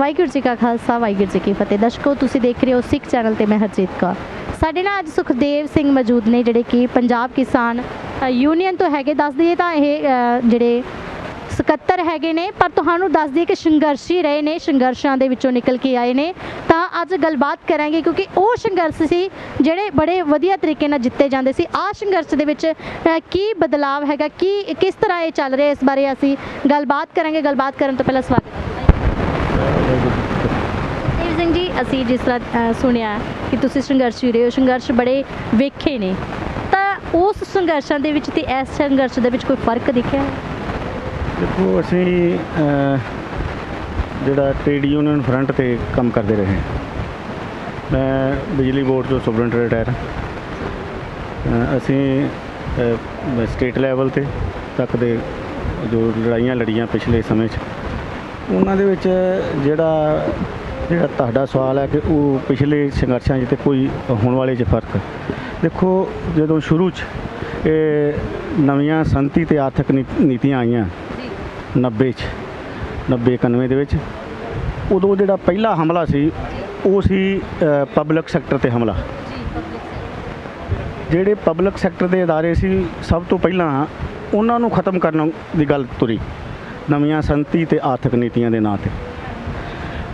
ਵਾਹਿਗੁਰੂ ਜੀ ਕਾ ਖਾਲਸਾ ਵਾਹਿਗੁਰੂ ਜੀ ਕੀ ਫਤਿਹ। ਦਰਸ਼ਕੋ ਤੁਸੀਂ ਦੇਖ ਰਹੇ ਹੋ ਸਿੱਖ ਚੈਨਲ ਤੇ ਮੈਂ ਹਰਜੀਤ ਕੌਰ। ਸਾਡੇ ਨਾਲ ਅੱਜ ਸੁਖਦੇਵ ਸਿੰਘ ਮੌਜੂਦ ਨੇ ਜਿਹੜੇ ਕਿ ਪੰਜਾਬ ਕਿਸਾਨ ਯੂਨੀਅਨ ਤੋਂ ਹੈਗੇ। ਦੱਸ ਦਈਏ ਤਾਂ ਇਹ ਜਿਹੜੇ ਸਕੱਤਰ ਹੈਗੇ ਨੇ, ਪਰ ਤੁਹਾਨੂੰ ਦੱਸ ਦਈਏ ਕਿ ਸੰਘਰਸ਼ੀ ਰਹੇ ਨੇ, ਸੰਘਰਸ਼ਾਂ ਦੇ ਵਿੱਚੋਂ ਨਿਕਲ ਕੇ ਆਏ ਨੇ। ਤਾਂ ਅੱਜ ਗੱਲਬਾਤ ਕਰਾਂਗੇ ਕਿਉਂਕਿ ਉਹ ਸੰਘਰਸ਼ ਸੀ ਜਿਹੜੇ ਬੜੇ ਵਧੀਆ ਤਰੀਕੇ ਨਾਲ ਜਿੱਤੇ ਜਾਂਦੇ ਸੀ। ਆਹ ਸੰਘਰਸ਼ ਦੇ ਵਿੱਚ ਕੀ ਬਦਲਾਵ ਹੈਗਾ, ਕੀ ਕਿਸ ਤਰ੍ਹਾਂ ਇਹ ਚੱਲ ਰਿਹਾ, ਇਸ ਬਾਰੇ ਅਸੀਂ ਗੱਲਬਾਤ ਕਰਾਂਗੇ। ਗੱਲਬਾਤ ਕਰਨ ਤੋਂ ਪਹਿਲਾਂ ਸਵਾਗਤ ਦੇਵ ਸਿੰਘ ਜੀ। ਅਸੀਂ ਜਿਸ ਤਰ੍ਹਾਂ ਸੁਣਿਆ ਕਿ ਤੁਸੀਂ ਸੰਘਰਸ਼ੀ ਰਹੇ ਹੋ, ਸੰਘਰਸ਼ ਬੜੇ ਵੇਖੇ ਨੇ, ਤਾਂ ਉਸ ਸੰਘਰਸ਼ਾਂ ਦੇ ਵਿੱਚ ਤੇ ਇਸ ਸੰਘਰਸ਼ ਦੇ ਵਿੱਚ ਕੋਈ ਫਰਕ ਦਿਖਿਆ? ਦੇਖੋ, ਅਸੀਂ ਜਿਹੜਾ ਟ੍ਰੇਡ ਯੂਨੀਅਨ ਫਰੰਟ 'ਤੇ ਕੰਮ ਕਰਦੇ ਰਹੇ। ਮੈਂ ਬਿਜਲੀ ਬੋਰਡ ਤੋਂ ਸੁਪਰਡੈਂਟ ਰਿਟਾਇਰ। ਅਸੀਂ ਸਟੇਟ ਲੈਵਲ 'ਤੇ ਤੱਕ ਦੇ ਜੋ ਲੜਾਈਆਂ ਲੜੀਆਂ ਪਿਛਲੇ ਸਮੇਂ 'ਚ, ਉਹਨਾਂ ਦੇ ਵਿੱਚ ਜਿਹੜਾ ਤੁਹਾਡਾ ਸਵਾਲ ਹੈ ਕਿ ਉਹ ਪਿਛਲੇ ਸੰਘਰਸ਼ਾਂ 'ਚ ਅਤੇ ਕੋਈ ਹੋਣ ਵਾਲੇ 'ਚ ਫਰਕ। ਦੇਖੋ, ਜਦੋਂ ਸ਼ੁਰੂ 'ਚ ਇਹ ਨਵੀਆਂ ਸੰਤੀ ਅਤੇ ਆਰਥਿਕ ਨੀਤੀਆਂ ਆਈਆਂ 90-91 ਦੇ ਵਿੱਚ, ਉਦੋਂ ਜਿਹੜਾ ਪਹਿਲਾ ਹਮਲਾ ਸੀ ਉਹ ਸੀ ਪਬਲਿਕ ਸੈਕਟਰ 'ਤੇ ਹਮਲਾ। ਜਿਹੜੇ ਪਬਲਿਕ ਸੈਕਟਰ ਦੇ ਅਦਾਰੇ ਸੀ, ਸਭ ਤੋਂ ਪਹਿਲਾਂ ਉਹਨਾਂ ਨੂੰ ਖ਼ਤਮ ਕਰਨ ਦੀ ਗੱਲ ਤੁਰੀ ਨਵੀਆਂ ਸੰਤੀ ਅਤੇ ਆਰਥਿਕ ਨੀਤੀਆਂ ਦੇ ਨਾਂ 'ਤੇ।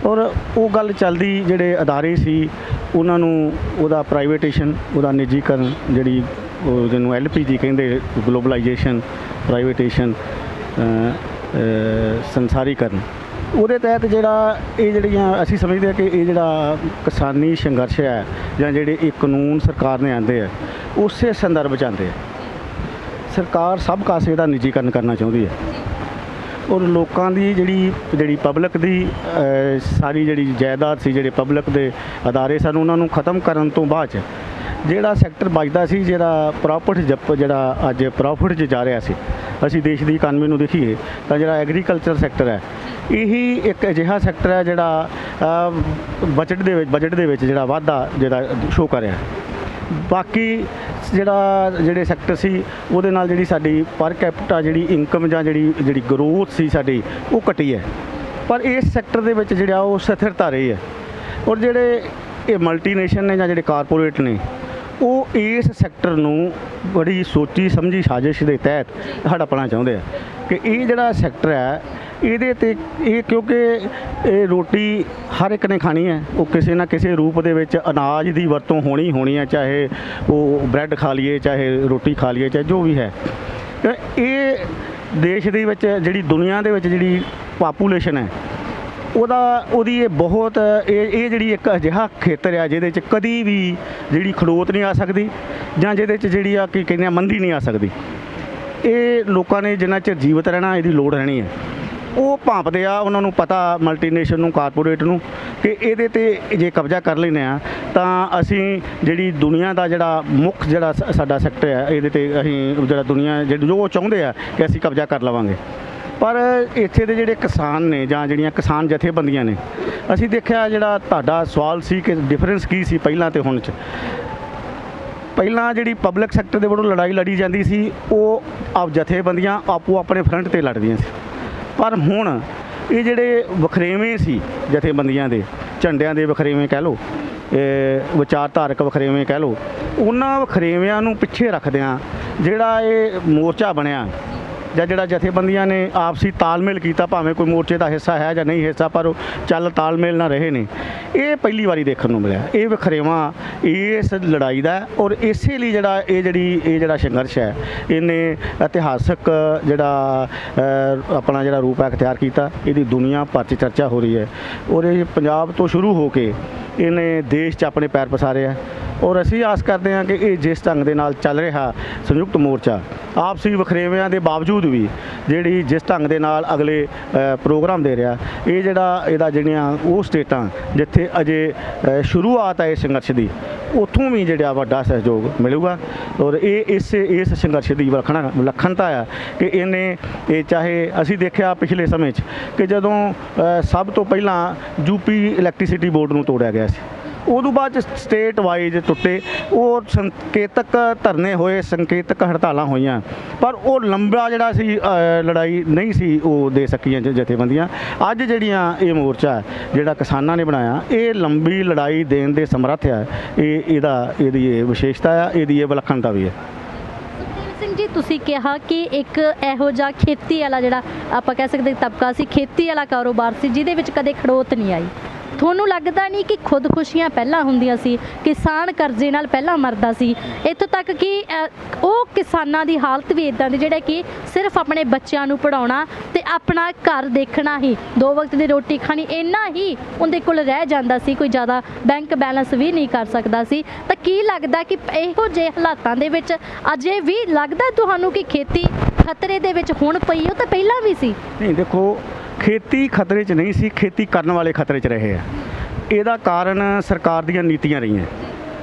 ਔਰ ਉਹ ਗੱਲ ਚੱਲਦੀ, ਜਿਹੜੇ ਅਦਾਰੇ ਸੀ ਉਹਨਾਂ ਨੂੰ ਉਹਦਾ ਪ੍ਰਾਈਵੇਟੇਸ਼ਨ, ਉਹਦਾ ਨਿੱਜੀਕਰਨ, ਜਿਹੜੀ ਉਹ ਜਿਹਨੂੰ LPG ਕਹਿੰਦੇ, ਗਲੋਬਲਾਈਜੇਸ਼ਨ, ਪ੍ਰਾਈਵੇਟੇਸ਼ਨ, ਸੰਸਾਰੀਕਰਨ, ਉਹਦੇ ਤਹਿਤ ਜਿਹੜਾ ਇਹ ਜਿਹੜੀਆਂ ਅਸੀਂ ਸਮਝਦੇ ਹਾਂ ਕਿ ਇਹ ਜਿਹੜਾ ਕਿਸਾਨੀ ਸੰਘਰਸ਼ ਹੈ ਜਾਂ ਜਿਹੜੇ ਇਹ ਕਾਨੂੰਨ ਸਰਕਾਰ ਨੇ ਆਂਦੇ ਆ, ਉਸੇ ਸੰਦਰਭ 'ਚ ਆਉਂਦੇ ਆ। ਸਰਕਾਰ ਸਭ ਕਾਸੇ ਦਾ ਨਿੱਜੀਕਰਨ ਕਰਨਾ ਚਾਹੁੰਦੀ ਹੈ ਔਰ ਲੋਕਾਂ ਦੀ ਜਿਹੜੀ ਪਬਲਿਕ ਦੀ ਸਾਰੀ ਜਿਹੜੀ ਜਾਇਦਾਦ ਸੀ, ਜਿਹੜੇ ਪਬਲਿਕ ਦੇ ਅਦਾਰੇ ਸਨ, ਉਹਨਾਂ ਨੂੰ ਖ਼ਤਮ ਕਰਨ ਤੋਂ ਬਾਅਦ 'ਚ ਜਿਹੜਾ ਸੈਕਟਰ ਬਚਦਾ ਸੀ, ਜਿਹੜਾ ਅੱਜ ਪ੍ਰੋਫਿਟ 'ਚ ਜਾ ਰਿਹਾ ਸੀ। ਅਸੀਂ ਦੇਸ਼ ਦੀ ਇਕਾਨਮੀ ਨੂੰ ਦੇਖੀਏ ਤਾਂ ਜਿਹੜਾ ਐਗਰੀਕਲਚਰ ਸੈਕਟਰ ਹੈ, ਇਹੀ ਇੱਕ ਅਜਿਹਾ ਸੈਕਟਰ ਹੈ ਜਿਹੜਾ ਬਜਟ ਦੇ ਵਿੱਚ ਜਿਹੜਾ ਵਾਧਾ ਜਿਹੜਾ ਸ਼ੋਅ ਕਰ ਰਿਹਾ। ਬਾਕੀ ਜਿਹੜੇ ਸੈਕਟਰ ਸੀ, ਉਹਦੇ ਨਾਲ ਜਿਹੜੀ ਸਾਡੀ ਪਰ ਕੈਪੀਟਾ ਜਿਹੜੀ ਇਨਕਮ ਜਾਂ ਜਿਹੜੀ ਗਰੋਥ ਸੀ ਸਾਡੀ, ਉਹ ਘਟੀ ਹੈ। ਪਰ ਇਸ ਸੈਕਟਰ ਦੇ ਵਿੱਚ ਜਿਹੜਾ ਉਹ ਸਥਿਰਤਾ ਰਹੀ ਹੈ। ਔਰ ਜਿਹੜੇ ਇਹ ਮਲਟੀਨੇਸ਼ਨ ਨੇ ਜਾਂ ਜਿਹੜੇ ਕਾਰਪੋਰੇਟ ਨੇ, ਉਹ ਇਸ ਸੈਕਟਰ ਨੂੰ ਬੜੀ ਸੋਚੀ ਸਮਝੀ ਸਾਜ਼ਿਸ਼ ਦੇ ਤਹਿਤ ਹੜੱਪਣਾ ਚਾਹੁੰਦੇ ਆ ਕਿ ਇਹ ਜਿਹੜਾ ਸੈਕਟਰ ਹੈ, ਇਹਦੇ 'ਤੇ ਇਹ, ਕਿਉਂਕਿ ਇਹ ਰੋਟੀ ਹਰ ਇੱਕ ਨੇ ਖਾਣੀ ਹੈ, ਉਹ ਕਿਸੇ ਨਾ ਕਿਸੇ ਰੂਪ ਦੇ ਵਿੱਚ ਅਨਾਜ ਦੀ ਵਰਤੋਂ ਹੋਣੀ ਹੈ, ਚਾਹੇ ਉਹ ਬ੍ਰੈਡ ਖਾ ਲਈਏ, ਚਾਹੇ ਰੋਟੀ ਖਾ ਲਈਏ, ਚਾਹੇ ਜੋ ਵੀ ਹੈ। ਇਹ ਦੇਸ਼ ਦੇ ਵਿੱਚ, ਜਿਹੜੀ ਦੁਨੀਆ ਦੇ ਵਿੱਚ ਜਿਹੜੀ ਪਾਪੂਲੇਸ਼ਨ ਹੈ, ਉਹਦੀ ਇਹ ਬਹੁਤ ਇਹ ਜਿਹੜੀ ਇੱਕ ਅਜਿਹਾ ਖੇਤਰ ਆ ਜਿਹਦੇ 'ਚ ਕਦੀ ਵੀ ਜਿਹੜੀ ਖੜੋਤ ਨਹੀਂ ਆ ਸਕਦੀ ਜਾਂ ਜਿਹਦੇ 'ਚ ਜਿਹੜੀ ਆ ਕੀ ਕਹਿੰਦੇ ਆ ਮੰਦੀ ਨਹੀਂ ਆ ਸਕਦੀ। ਇਹ ਲੋਕਾਂ ਨੇ ਜਿੰਨਾ ਚਿਰ ਜੀਵਤ ਰਹਿਣਾ, ਇਹਦੀ ਲੋੜ ਰਹਿਣੀ ਹੈ। ਉਹ ਭਾਂਪਦੇ ਆ, ਉਹਨਾਂ ਨੂੰ ਪਤਾ ਮਲਟੀਨੇਸ਼ਨ ਨੂੰ, ਕਾਰਪੋਰੇਟ ਨੂੰ, ਕਿ ਇਹਦੇ 'ਤੇ ਜੇ ਕਬਜ਼ਾ ਕਰ ਲੈਂਦੇ ਆ ਤਾਂ ਅਸੀਂ ਜਿਹੜੀ ਦੁਨੀਆ ਦਾ ਜਿਹੜਾ ਮੁੱਖ ਜਿਹੜਾ ਸਾਡਾ ਸੈਕਟਰ ਹੈ, ਇਹਦੇ 'ਤੇ ਅਸੀਂ ਜਿਹੜਾ ਦੁਨੀਆ ਜੋ ਉਹ ਚਾਹੁੰਦੇ ਆ ਕਿ ਅਸੀਂ ਕਬਜ਼ਾ ਕਰ ਲਵਾਂਗੇ। ਪਰ ਇੱਥੇ ਦੇ ਜਿਹੜੇ ਕਿਸਾਨ ਨੇ ਜਾਂ ਜਿਹੜੀਆਂ ਕਿਸਾਨ ਜਥੇਬੰਦੀਆਂ ਨੇ, ਅਸੀਂ ਦੇਖਿਆ, ਜਿਹੜਾ ਤੁਹਾਡਾ ਸਵਾਲ ਸੀ ਕਿ ਡਿਫਰੈਂਸ ਕੀ ਸੀ ਪਹਿਲਾਂ ਤੇ ਹੁਣ 'ਚ। ਪਹਿਲਾਂ ਜਿਹੜੀ ਪਬਲਿਕ ਸੈਕਟਰ ਦੇ ਵੱਲੋਂ ਲੜਾਈ ਲੜੀ ਜਾਂਦੀ ਸੀ, ਉਹ ਜਥੇਬੰਦੀਆਂ ਆਪੋ ਆਪਣੇ ਫਰੰਟ 'ਤੇ ਲੜਦੀਆਂ ਸੀ। ਪਰ ਹੁਣ ਇਹ ਜਿਹੜੇ ਵਖਰੇਵੇਂ ਸੀ ਜਥੇਬੰਦੀਆਂ ਦੇ, ਝੰਡਿਆਂ ਦੇ ਵਖਰੇਵੇਂ ਕਹਿ ਲਓ, ਵਿਚਾਰਧਾਰਕ ਵਖਰੇਵੇਂ ਕਹਿ ਲਓ, ਉਹਨਾਂ ਵਖਰੇਵਿਆਂ ਨੂੰ ਪਿੱਛੇ ਰੱਖਦਿਆਂ ਜਿਹੜਾ ਇਹ ਮੋਰਚਾ ਬਣਿਆ ਜਾਂ ਜਿਹੜਾ ਜਥੇਬੰਦੀਆਂ ਨੇ ਆਪਸੀ ਤਾਲਮੇਲ ਕੀਤਾ, ਭਾਵੇਂ ਕੋਈ ਮੋਰਚੇ ਦਾ ਹਿੱਸਾ ਹੈ ਜਾਂ ਨਹੀਂ ਹਿੱਸਾ, ਪਰ ਉਹ ਤਾਲਮੇਲ ਨਾਲ ਰਹੇ ਨੇ, ਇਹ ਪਹਿਲੀ ਵਾਰੀ ਦੇਖਣ ਨੂੰ ਮਿਲਿਆ। ਇਹ ਵਖਰੇਵਾਂ ਇਸ ਲੜਾਈ ਦਾ, ਔਰ ਇਸੇ ਲਈ ਇਹ ਜਿਹੜਾ ਸੰਘਰਸ਼ ਹੈ, ਇਹਨੇ ਇਤਿਹਾਸਕ ਆਪਣਾ ਜਿਹੜਾ ਰੂਪ ਅਖਤਿਆਰ ਕੀਤਾ। ਇਹਦੀ ਦੁਨੀਆ ਭਰ 'ਚ ਚਰਚਾ ਹੋ ਰਹੀ ਹੈ ਔਰ ਇਹ ਪੰਜਾਬ ਤੋਂ ਸ਼ੁਰੂ ਹੋ ਕੇ ਇਹਨੇ ਦੇਸ਼ 'ਚ ਆਪਣੇ ਪੈਰ ਪਸਾਰੇ ਆ। ਔਰ ਅਸੀਂ ਆਸ ਕਰਦੇ ਹਾਂ ਕਿ ਇਹ ਜਿਸ ਢੰਗ ਦੇ ਨਾਲ ਚੱਲ ਰਿਹਾ ਸੰਯੁਕਤ ਮੋਰਚਾ, ਆਪਸੀ ਵਖਰੇਵਿਆਂ ਦੇ ਬਾਵਜੂਦ ਵੀ ਜਿਸ ਢੰਗ ਦੇ ਨਾਲ ਅਗਲੇ ਪ੍ਰੋਗਰਾਮ ਦੇ ਰਿਹਾ, ਇਹਦਾ ਜਿਹੜੀਆਂ ਉਹ ਸਟੇਟਾਂ ਜਿੱਥੇ ਅਜੇ ਸ਼ੁਰੂਆਤ ਹੈ ਇਸ ਸੰਘਰਸ਼ ਦੀ, ਉੱਥੋਂ ਵੀ ਜਿਹੜਾ ਵੱਡਾ ਸਹਿਯੋਗ ਮਿਲੂਗਾ। ਔਰ ਇਸ ਸੰਘਰਸ਼ ਦੀ ਵਿਲੱਖਣਤਾ ਆ ਕਿ ਇਹ ਚਾਹੇ ਅਸੀਂ ਦੇਖਿਆ ਪਿਛਲੇ ਸਮੇਂ 'ਚ ਕਿ ਜਦੋਂ ਸਭ ਤੋਂ ਪਹਿਲਾਂ UP ਇਲੈਕਟ੍ਰੀਸਿਟੀ ਬੋਰਡ ਨੂੰ ਤੋੜਿਆ ਗਿਆ ਸੀ, ਉਦੋਂ ਬਾਅਦ 'ਚ ਸਟੇਟ ਵਾਈਜ਼ ਟੁੱਟੇ, ਉਹ ਸੰਕੇਤਕ ਧਰਨੇ ਹੋਏ, ਸੰਕੇਤਕ ਹੜਤਾਲਾਂ ਹੋਈਆਂ, ਪਰ ਉਹ ਲੰਬਾ ਜਿਹੜਾ ਸੀ ਲੜਾਈ ਨਹੀਂ ਸੀ ਉਹ ਦੇ ਸਕੀਆਂ ਜਥੇਬੰਦੀਆਂ। ਅੱਜ ਜਿਹੜੀਆਂ ਇਹ ਮੋਰਚਾ ਹੈ ਜਿਹੜਾ ਕਿਸਾਨਾਂ ਨੇ ਬਣਾਇਆ, ਇਹ ਲੰਬੀ ਲੜਾਈ ਦੇਣ ਦੇ ਸਮਰੱਥ ਹੈ। ਇਹਦੀ ਇਹ ਵਿਸ਼ੇਸ਼ਤਾ ਆ, ਇਹਦੀ ਇਹ ਵਿਲੱਖਣਤਾ ਵੀ ਹੈ। ਸੁਖਦੇਵ ਸਿੰਘ ਜੀ, ਤੁਸੀਂ ਕਿਹਾ ਕਿ ਇੱਕ ਇਹੋ ਜਿਹਾ ਖੇਤੀ ਵਾਲਾ ਜਿਹੜਾ ਆਪਾਂ ਕਹਿ ਸਕਦੇ ਤਬਕਾ ਸੀ, ਖੇਤੀ ਵਾਲਾ ਕਾਰੋਬਾਰ ਸੀ ਜਿਹਦੇ ਵਿੱਚ ਕਦੇ ਖੜੋਤ ਨਹੀਂ ਆਈ। ਤੁਹਾਨੂੰ ਲੱਗਦਾ ਨਹੀਂ ਕਿ ਖੁਦਕੁਸ਼ੀਆਂ ਪਹਿਲਾਂ ਹੁੰਦੀਆਂ ਸੀ, ਕਿਸਾਨ ਕਰਜ਼ੇ ਨਾਲ ਪਹਿਲਾਂ ਮਰਦਾ ਸੀ, ਇੱਥੋਂ ਤੱਕ ਕਿ ਉਹ ਕਿਸਾਨਾਂ ਦੀ ਹਾਲਤ ਵੀ ਇਦਾਂ ਦੀ ਜਿਹੜਾ ਕਿ ਸਿਰਫ ਆਪਣੇ ਬੱਚਿਆਂ ਨੂੰ ਪੜ੍ਹਾਉਣਾ ਤੇ ਆਪਣਾ ਘਰ ਦੇਖਣਾ ਹੀ, 2 ਵਕਤ ਦੀ ਰੋਟੀ ਖਾਣੀ, ਇੰਨਾ ਹੀ ਉਹਦੇ ਕੋਲ ਰਹਿ ਜਾਂਦਾ ਸੀ, ਕੋਈ ਜ਼ਿਆਦਾ ਬੈਂਕ ਬੈਲੈਂਸ ਵੀ ਨਹੀਂ ਕਰ ਸਕਦਾ ਸੀ। ਤਾਂ ਕੀ ਲੱਗਦਾ ਕਿ ਇਹੋ ਜਿਹੇ ਹਾਲਾਤਾਂ ਦੇ ਵਿੱਚ ਅਜੇ ਵੀ ਲੱਗਦਾ ਤੁਹਾਨੂੰ ਕਿ ਖੇਤੀ ਖਤਰੇ ਦੇ ਵਿੱਚ ਹੁਣ ਪਈ? ਉਹ ਤਾਂ ਪਹਿਲਾਂ ਵੀ ਸੀ। ਨਹੀਂ, ਦੇਖੋ, ਖੇਤੀ ਖਤਰੇ 'ਚ ਨਹੀਂ ਸੀ, ਖੇਤੀ ਕਰਨ ਵਾਲੇ ਖਤਰੇ 'ਚ ਰਹੇ ਆ। ਇਹਦਾ ਕਾਰਨ ਸਰਕਾਰ ਦੀਆਂ ਨੀਤੀਆਂ ਰਹੀਆਂ।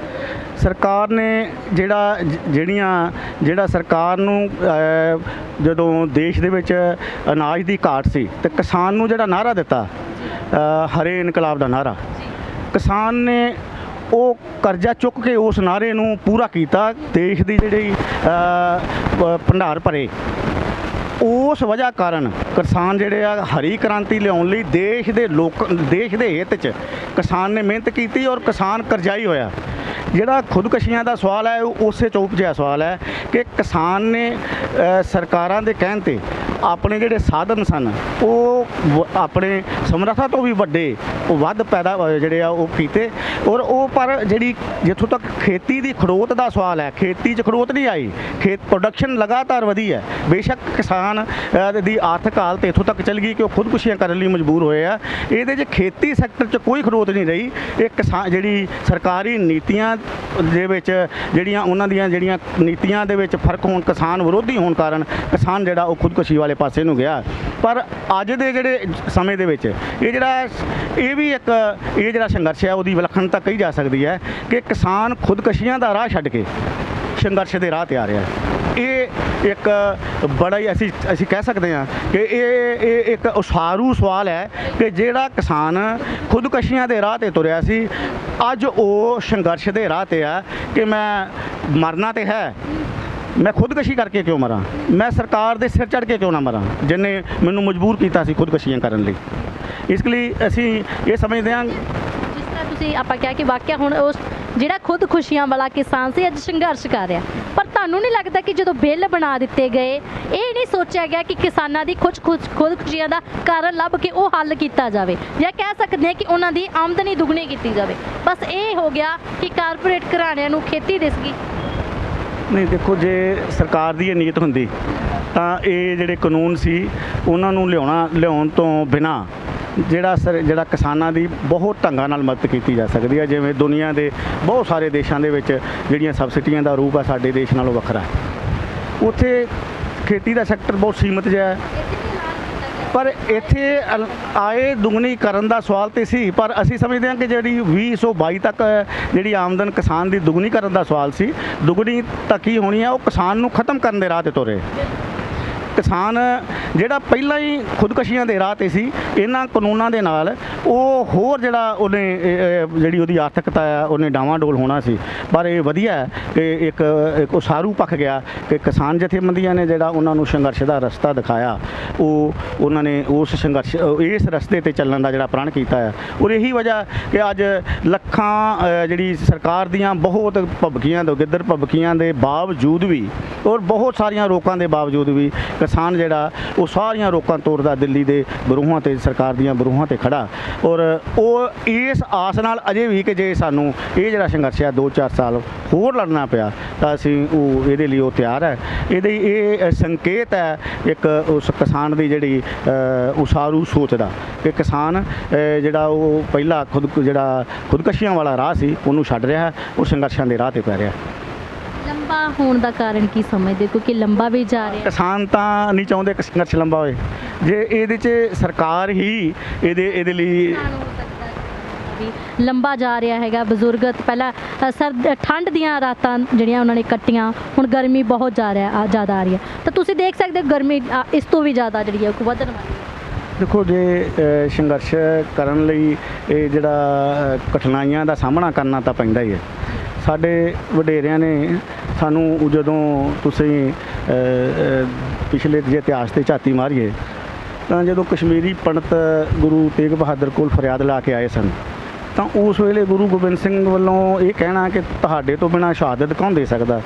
ਸਰਕਾਰ ਨੇ ਜਿਹੜਾ ਸਰਕਾਰ ਨੂੰ ਜਦੋਂ ਦੇਸ਼ ਦੇ ਵਿੱਚ ਅਨਾਜ ਦੀ ਘਾਟ ਸੀ ਤੇ ਕਿਸਾਨ ਨੂੰ ਜਿਹੜਾ ਨਾਅਰਾ ਦਿੱਤਾ, ਹਰੇ ਇਨਕਲਾਬ ਦਾ ਨਾਅਰਾ, ਕਿਸਾਨ ਨੇ ਉਹ ਕਰਜ਼ਾ ਚੁੱਕ ਕੇ ਉਸ ਨਾਅਰੇ ਨੂੰ ਪੂਰਾ ਕੀਤਾ, ਦੇਸ਼ ਦੀ ਜਿਹੜੀ ਭੰਡਾਰ ਭਰੇ। ਉਸ ਵਜ੍ਹਾ ਕਾਰਨ ਕਿਸਾਨ ਜਿਹੜੇ ਆ ਹਰੀ ਕ੍ਰਾਂਤੀ ਲਿਆਉਣ ਲਈ ਦੇਸ਼ ਦੇ ਹਿੱਤ 'ਚ ਕਿਸਾਨ ਨੇ ਮਿਹਨਤ ਕੀਤੀ ਔਰ ਕਿਸਾਨ ਕਰਜ਼ਾਈ ਹੋਇਆ। ਜਿਹੜਾ ਖੁਦਕਸ਼ੀਆਂ ਦਾ ਸਵਾਲ ਹੈ ਉਹ ਉਸੇ ਚੌਕ ਜਿਹਾ ਸਵਾਲ ਹੈ ਕਿ ਕਿਸਾਨ ਨੇ ਸਰਕਾਰਾਂ ਦੇ ਕਹਿਣ 'ਤੇ ਆਪਣੇ ਜਿਹੜੇ ਸਾਧਨ ਸਨ ਉਹ ਆਪਣੇ ਸਮਰੱਥਾ ਤੋਂ ਵੀ ਵੱਧ ਪੈਦਾ ਜਿਹੜੇ ਆ ਉਹ ਕੀਤੇ। ਔਰ ਉਹ ਪਰ ਜਿਹੜੀ ਜਿੱਥੋਂ ਤੱਕ ਖੇਤੀ ਦੀ ਖੜੋਤ ਦਾ ਸਵਾਲ ਹੈ, ਖੇਤੀ 'ਚ ਖੜੋਤ ਨਹੀਂ ਆਈ, ਪ੍ਰੋਡਕਸ਼ਨ ਲਗਾਤਾਰ ਵਧੀ ਹੈ। ਬੇਸ਼ੱਕ ਕਿਸਾਨ ਦੀ ਆਰਥਿਕ ਹਾਲਤ ਇੱਥੋਂ ਤੱਕ ਚੱਲ ਗਈ ਕਿ ਉਹ ਖੁਦਕੁਸ਼ੀਆਂ ਕਰਨ ਲਈ ਮਜਬੂਰ ਹੋਏ ਆ। ਇਹਦੇ 'ਚ ਖੇਤੀ ਸੈਕਟਰ 'ਚ ਕੋਈ ਖੜੋਤ ਨਹੀਂ ਰਹੀ। ਇਹ ਜਿਹੜੀ ਸਰਕਾਰੀ ਨੀਤੀਆਂ ਦੇ ਵਿੱਚ ਉਹਨਾਂ ਦੀਆਂ ਨੀਤੀਆਂ ਦੇ ਵਿੱਚ ਫਰਕ ਹੋਣ, ਕਿਸਾਨ ਵਿਰੋਧੀ ਹੋਣ ਕਾਰਨ ਕਿਸਾਨ ਜਿਹੜਾ ਉਹ ਖੁਦਕੁਸ਼ੀ ਵਾਲੇ ਪਾਸੇ ਨੂੰ ਗਿਆ। ਪਰ ਅੱਜ ਦੇ ਜਿਹੜੇ ਸਮੇਂ ਦੇ ਵਿੱਚ ਇਹ ਵੀ ਇੱਕ ਜਿਹੜਾ ਸੰਘਰਸ਼ ਹੈ ਉਹਦੀ ਵਿਲੱਖਣਤਾ ਕਹੀ ਜਾ ਸਕਦੀ ਹੈ ਕਿ ਕਿਸਾਨ ਖੁਦਕਸ਼ੀਆਂ ਦਾ ਰਾਹ ਛੱਡ ਕੇ ਸੰਘਰਸ਼ ਦੇ ਰਾਹ ਤੇ ਆ ਰਿਹਾ ਹੈ। ਇਹ ਇੱਕ ਬੜਾ ਹੀ ਅਸੀਂ ਕਹਿ ਸਕਦੇ ਹਾਂ ਕਿ ਇਹ ਇੱਕ ਉਸਾਰੂ ਸਵਾਲ ਹੈ ਕਿ ਜਿਹੜਾ ਕਿਸਾਨ ਖੁਦਕਸ਼ੀਆਂ ਦੇ ਰਾਹ ਤੇ ਤੁਰਿਆ ਸੀ, ਅੱਜ ਉਹ ਸੰਘਰਸ਼ ਦੇ ਰਾਹ ਤੇ ਆ ਕਿ ਮੈਂ ਮਰਨਾ ਤੇ ਹੈ, ਮੈਂ ਖੁਦਕਸ਼ੀ ਕਰਕੇ ਕਿਉਂ ਮਰਾਂ, ਮੈਂ ਸਰਕਾਰ ਦੇ ਸਿਰ ਚੜ੍ਹ ਕੇ ਕਿਉਂ ਨਾ ਮਰਾਂ ਜਿਹਨੇ ਮੈਨੂੰ ਮਜਬੂਰ ਕੀਤਾ ਸੀ ਖੁਦਕਸ਼ੀਆਂ ਕਰਨ ਲਈ। ਇਸ ਲਈ ਅਸੀਂ ਇਹ ਸਮਝਦੇ ਹਾਂ, ਜਿਸ ਤਰ੍ਹਾਂ ਤੁਸੀਂ ਆਪਾਂ ਕਿਹਾ ਕਿ ਵਾਕਿਆ ਹੁਣ ਉਸ ਜਿਹੜਾ ਖੁਦਕੁਸ਼ੀਆਂ ਵਾਲਾ ਕਿਸਾਨ ਸੀ ਅੱਜ ਸੰਘਰਸ਼ ਕਰ ਰਿਹਾ, ਪਰ ਤੁਹਾਨੂੰ ਨਹੀਂ ਲੱਗਦਾ ਕਿ ਜਦੋਂ ਬਿੱਲ ਬਣਾ ਦਿੱਤੇ ਗਏ ਇਹ ਨਹੀਂ ਸੋਚਿਆ ਗਿਆ ਕਿ ਕਿਸਾਨਾਂ ਦੀ ਖੁਦਕੁਸ਼ੀਆਂ ਦਾ ਕਾਰਨ ਲੱਭ ਕੇ ਉਹ ਹੱਲ ਕੀਤਾ ਜਾਵੇ, ਜਾਂ ਕਹਿ ਸਕਦੇ ਹਾਂ ਕਿ ਉਹਨਾਂ ਦੀ ਆਮਦਨੀ ਦੁੱਗਣੀ ਕੀਤੀ ਜਾਵੇ? ਬਸ ਇਹ ਹੋ ਗਿਆ ਕਿ ਕਾਰਪੋਰੇਟ ਘਰਾਣਿਆਂ ਨੂੰ ਖੇਤੀ ਦਿਸ ਗਈ। ਨਹੀਂ, ਦੇਖੋ, ਜੇ ਸਰਕਾਰ ਦੀ ਇਹ ਨੀਅਤ ਹੁੰਦੀ ਤਾਂ ਇਹ ਜਿਹੜੇ ਕਾਨੂੰਨ ਸੀ ਉਹਨਾਂ ਨੂੰ ਲਿਆਉਣ ਤੋਂ ਬਿਨਾਂ ਜਿਹੜਾ ਕਿਸਾਨਾਂ ਦੀ ਬਹੁਤ ਢੰਗਾਂ ਨਾਲ ਮਦਦ ਕੀਤੀ ਜਾ ਸਕਦੀ ਹੈ। ਜਿਵੇਂ ਦੁਨੀਆ ਦੇ ਬਹੁਤ ਸਾਰੇ ਦੇਸ਼ਾਂ ਦੇ ਵਿੱਚ ਜਿਹੜੀਆਂ ਸਬਸਿਡੀਆਂ ਦਾ ਰੂਪ ਆ ਸਾਡੇ ਦੇਸ਼ ਨਾਲੋਂ ਵੱਖਰਾ ਹੈ। ਉੱਥੇ ਖੇਤੀ ਦਾ ਸੈਕਟਰ ਬਹੁਤ ਸੀਮਿਤ ਜਿਹਾ ਹੈ, ਪਰ ਇੱਥੇ ਆਏ ਦੁੱਗਣੀ ਕਰਨ ਦਾ ਸਵਾਲ ਤੇ ਸੀ। ਪਰ ਅਸੀਂ ਸਮਝਦੇ ਹਾਂ ਕਿ ਜਿਹੜੀ 2022 ਤੱਕ ਜਿਹੜੀ ਆਮਦਨ ਕਿਸਾਨ ਦੀ ਦੁੱਗਣੀ ਕਰਨ ਦਾ ਸਵਾਲ ਸੀ, ਦੁੱਗਣੀ ਤੱਕ ਹੀ ਹੋਣੀ ਹੈ, ਉਹ ਕਿਸਾਨ ਨੂੰ ਖਤਮ ਕਰਨ ਦੇ ਰਾਹ ਤੇ ਤੁਰੇ। ਕਿਸਾਨ ਜਿਹੜਾ ਪਹਿਲਾਂ ਹੀ ਖੁਦਕਸ਼ੀਆਂ ਦੇ ਰਾਹ ਤੇ ਸੀ, ਇਹਨਾਂ ਕਾਨੂੰਨਾਂ ਦੇ ਨਾਲ ਉਹ ਹੋਰ ਜਿਹੜੀ ਉਹਦੀ ਆਰਥਿਕਤਾ ਆ ਉਹਨੇ ਡਾਵਾਂਡੋਲ ਹੋਣਾ ਸੀ। ਪਰ ਇਹ ਵਧੀਆ ਹੈ ਕਿ ਇੱਕ ਉਸਾਰੂ ਪੱਖ ਗਿਆ ਕਿ ਕਿਸਾਨ ਜਥੇਬੰਦੀਆਂ ਨੇ ਜਿਹੜਾ ਉਹਨਾਂ ਨੂੰ ਸੰਘਰਸ਼ ਦਾ ਰਸਤਾ ਦਿਖਾਇਆ, ਉਹਨਾਂ ਨੇ ਇਸ ਰਸਤੇ ਤੇ ਚੱਲਣ ਦਾ ਜਿਹੜਾ ਪ੍ਰਣ ਕੀਤਾ ਹੈ। ਔਰ ਇਹੀ ਵਜ੍ਹਾ ਕਿ ਅੱਜ ਲੱਖਾਂ ਜਿਹੜੀ ਸਰਕਾਰ ਦੀਆਂ ਬਹੁਤ ਗਿੱਦੜ ਭਬਕੀਆਂ ਦੇ ਬਾਵਜੂਦ ਵੀ ਔਰ ਬਹੁਤ ਸਾਰੀਆਂ ਰੋਕਾਂ ਦੇ ਬਾਵਜੂਦ ਵੀ ਕਿਸਾਨ ਜਿਹੜਾ ਉਹ ਸਾਰੀਆਂ ਰੋਕਾਂ ਤੋੜਦਾ ਦਿੱਲੀ ਦੇ ਬਰੂਹਾਂ ਤੇ, ਸਰਕਾਰ ਦੀਆਂ ਬਰੂਹਾਂ ਤੇ ਖੜਾ। ਔਰ ਉਹ ਇਸ ਆਸ ਨਾਲ ਅਜੇ ਵੀ ਕਿ ਜੇ ਸਾਨੂੰ ਇਹ ਜਿਹੜਾ ਸੰਘਰਸ਼ ਹੈ 2-4 ਸਾਲ ਹੋਰ ਲੜਨਾ ਪਿਆ ਤਾਂ ਅਸੀਂ ਇਹਦੇ ਲਈ ਤਿਆਰ ਹੈ। ਇਹ ਸੰਕੇਤ ਹੈ ਇੱਕ ਉਸ ਕਿਸਾਨ ਦੀ ਜਿਹੜੀ ਉਸਾਰੂ ਸੋਚ ਦਾ ਕਿ ਕਿਸਾਨ ਜਿਹੜਾ ਉਹ ਪਹਿਲਾਂ ਖੁਦਕਸ਼ੀਆਂ ਵਾਲਾ ਰਾਹ ਸੀ ਉਹਨੂੰ ਛੱਡ ਰਿਹਾ, ਉਹ ਸੰਘਰਸ਼ਾਂ ਦੇ ਰਾਹ ਤੇ ਪੈ ਰਿਹਾ। ਲੰਬਾ ਹੋਣ ਦਾ ਕਾਰਨ ਕੀ ਸਮਝਦੇ? ਕਿਉਂਕਿ ਲੰਬਾ ਵੀ ਜਾ ਰਿਹਾ। ਕਿਸਾਨ ਤਾਂ ਨਹੀਂ ਚਾਹੁੰਦੇ ਕਿ ਸੰਘਰਸ਼ ਲੰਬਾ ਹੋਏ। ਜੇ ਇਹਦੇ 'ਚ ਸਰਕਾਰ ਹੀ ਇਹਦੇ ਲਈ ਲੰਬਾ ਜਾ ਰਿਹਾ ਹੈਗਾ। ਬਜ਼ੁਰਗ ਪਹਿਲਾਂ ਠੰਡ ਦੀਆਂ ਰਾਤਾਂ ਜਿਹੜੀਆਂ ਉਹਨਾਂ ਨੇ ਕੱਟੀਆਂ, ਹੁਣ ਗਰਮੀ ਬਹੁਤ ਜ਼ਿਆਦਾ ਆ ਰਹੀ ਹੈ। ਤਾਂ ਤੁਸੀਂ ਦੇਖ ਸਕਦੇ ਹੋ ਗਰਮੀ ਇਸ ਤੋਂ ਵੀ ਜ਼ਿਆਦਾ ਜਿਹੜੀ ਹੈ ਉਹ ਵਧਣ ਵਾਲੀ ਹੈ। ਦੇਖੋ ਜੇ ਸੰਘਰਸ਼ ਕਰਨ ਲਈ ਇਹ ਜਿਹੜਾ ਕਠਿਨਾਈਆਂ ਦਾ ਸਾਹਮਣਾ ਕਰਨਾ ਤਾਂ ਪੈਂਦਾ ਹੀ ਹੈ। ਸਾਡੇ ਵਡੇਰਿਆਂ ਨੇ ਸਾਨੂੰ ਜਦੋਂ ਤੁਸੀਂ ਪਿਛਲੇ ਜੇ ਇਤਿਹਾਸ 'ਤੇ ਝਾਤੀ ਮਾਰੀਏ ਤਾਂ ਜਦੋਂ ਕਸ਼ਮੀਰੀ ਪੰਡਤ ਗੁਰੂ ਤੇਗ ਬਹਾਦਰ ਕੋਲ ਫਰਿਆਦ ਲਾ ਕੇ ਆਏ ਸਨ ਤਾਂ ਉਸ ਵੇਲੇ ਗੁਰੂ ਗੋਬਿੰਦ ਸਿੰਘ ਵੱਲੋਂ ਇਹ ਕਹਿਣਾ ਕਿ ਤੁਹਾਡੇ ਤੋਂ ਬਿਨਾਂ ਸ਼ਹਾਦਤ ਕੌਣ ਦੇ ਸਕਦਾ।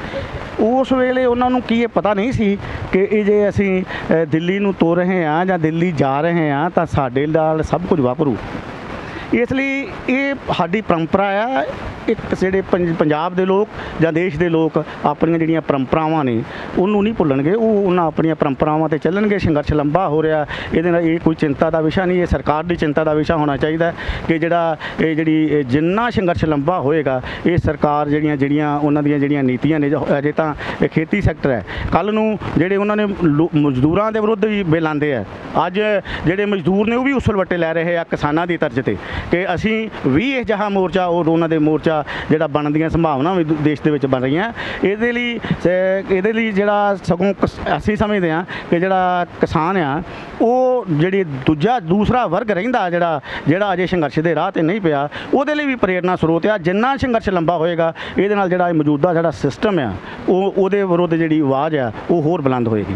ਉਸ ਵੇਲੇ ਉਹਨਾਂ ਨੂੰ ਕੀ ਇਹ ਪਤਾ ਨਹੀਂ ਸੀ ਕਿ ਇਹ ਜੇ ਅਸੀਂ ਦਿੱਲੀ ਨੂੰ ਤੁਰ ਰਹੇ ਹਾਂ ਜਾਂ ਦਿੱਲੀ ਜਾ ਰਹੇ ਹਾਂ ਤਾਂ ਸਾਡੇ ਨਾਲ ਸਭ ਕੁਝ ਵਾਪਰੂ। ਇਸ ਲਈ ਇਹ ਸਾਡੀ ਪਰੰਪਰਾ ਆ। ਇੱਕ ਜਿਹੜੇ ਪੰਜਾਬ ਦੇ ਲੋਕ ਜਾਂ ਦੇਸ਼ ਦੇ ਲੋਕ ਆਪਣੀਆਂ ਜਿਹੜੀਆਂ ਪਰੰਪਰਾਵਾਂ ਨੇ ਉਹਨੂੰ ਨਹੀਂ ਭੁੱਲਣਗੇ, ਉਹ ਉਹਨਾਂ ਆਪਣੀਆਂ ਪਰੰਪਰਾਵਾਂ 'ਤੇ ਚੱਲਣਗੇ। ਸੰਘਰਸ਼ ਲੰਬਾ ਹੋ ਰਿਹਾ, ਇਹਦੇ ਨਾਲ ਇਹ ਕੋਈ ਚਿੰਤਾ ਦਾ ਵਿਸ਼ਾ ਨਹੀਂ, ਇਹ ਸਰਕਾਰ ਦੀ ਚਿੰਤਾ ਦਾ ਵਿਸ਼ਾ ਹੋਣਾ ਚਾਹੀਦਾ ਕਿ ਜਿਹੜੀ ਜਿੰਨਾ ਸੰਘਰਸ਼ ਲੰਬਾ ਹੋਏਗਾ ਇਹ ਸਰਕਾਰ ਜਿਹੜੀਆਂ ਉਹਨਾਂ ਦੀਆਂ ਜਿਹੜੀਆਂ ਨੀਤੀਆਂ ਨੇ। ਅਜੇ ਤਾਂ ਇਹ ਖੇਤੀ ਸੈਕਟਰ ਹੈ, ਕੱਲ੍ਹ ਨੂੰ ਜਿਹੜੇ ਉਹਨਾਂ ਨੇ ਮਜ਼ਦੂਰਾਂ ਦੇ ਵਿਰੁੱਧ ਵੀ ਬਿੱਲ ਆਉਂਦੇ ਆ। ਅੱਜ ਜਿਹੜੇ ਮਜ਼ਦੂਰ ਨੇ ਉਹ ਵੀ ਉਸਲਵੱਟੇ ਲੈ ਰਹੇ ਆ ਕਿਸਾਨਾਂ ਦੀ ਤਰਜ਼ 'ਤੇ ਕਿ ਅਸੀਂ ਵੀ ਇਹ ਜਿਹਾ ਮੋਰਚਾ ਔਰ ਉਹਨਾਂ ਦੇ ਮੋਰਚਾ ਜਿਹੜਾ ਬਣਨ ਦੀਆਂ ਸੰਭਾਵਨਾ ਵੀ ਦੇਸ਼ ਦੇ ਵਿੱਚ ਬਣ ਰਹੀਆਂ। ਇਹਦੇ ਲਈ ਜਿਹੜਾ ਸਗੋਂ ਅਸੀਂ ਸਮਝਦੇ ਹਾਂ ਕਿ ਜਿਹੜਾ ਕਿਸਾਨ ਆ ਉਹ ਜਿਹੜੀ ਦੂਸਰਾ ਵਰਗ ਰਹਿੰਦਾ ਜਿਹੜਾ ਅਜੇ ਸੰਘਰਸ਼ ਦੇ ਰਾਹ 'ਤੇ ਨਹੀਂ ਪਿਆ, ਉਹਦੇ ਲਈ ਵੀ ਪ੍ਰੇਰਨਾ ਸਰੋਤ ਆ। ਜਿੰਨਾ ਸੰਘਰਸ਼ ਲੰਬਾ ਹੋਏਗਾ ਇਹਦੇ ਨਾਲ ਜਿਹੜਾ ਮੌਜੂਦਾ ਜਿਹੜਾ ਸਿਸਟਮ ਆ ਉਹਦੇ ਵਿਰੁੱਧ ਜਿਹੜੀ ਆਵਾਜ਼ ਆ ਉਹ ਹੋਰ ਬੁਲੰਦ ਹੋਏਗੀ।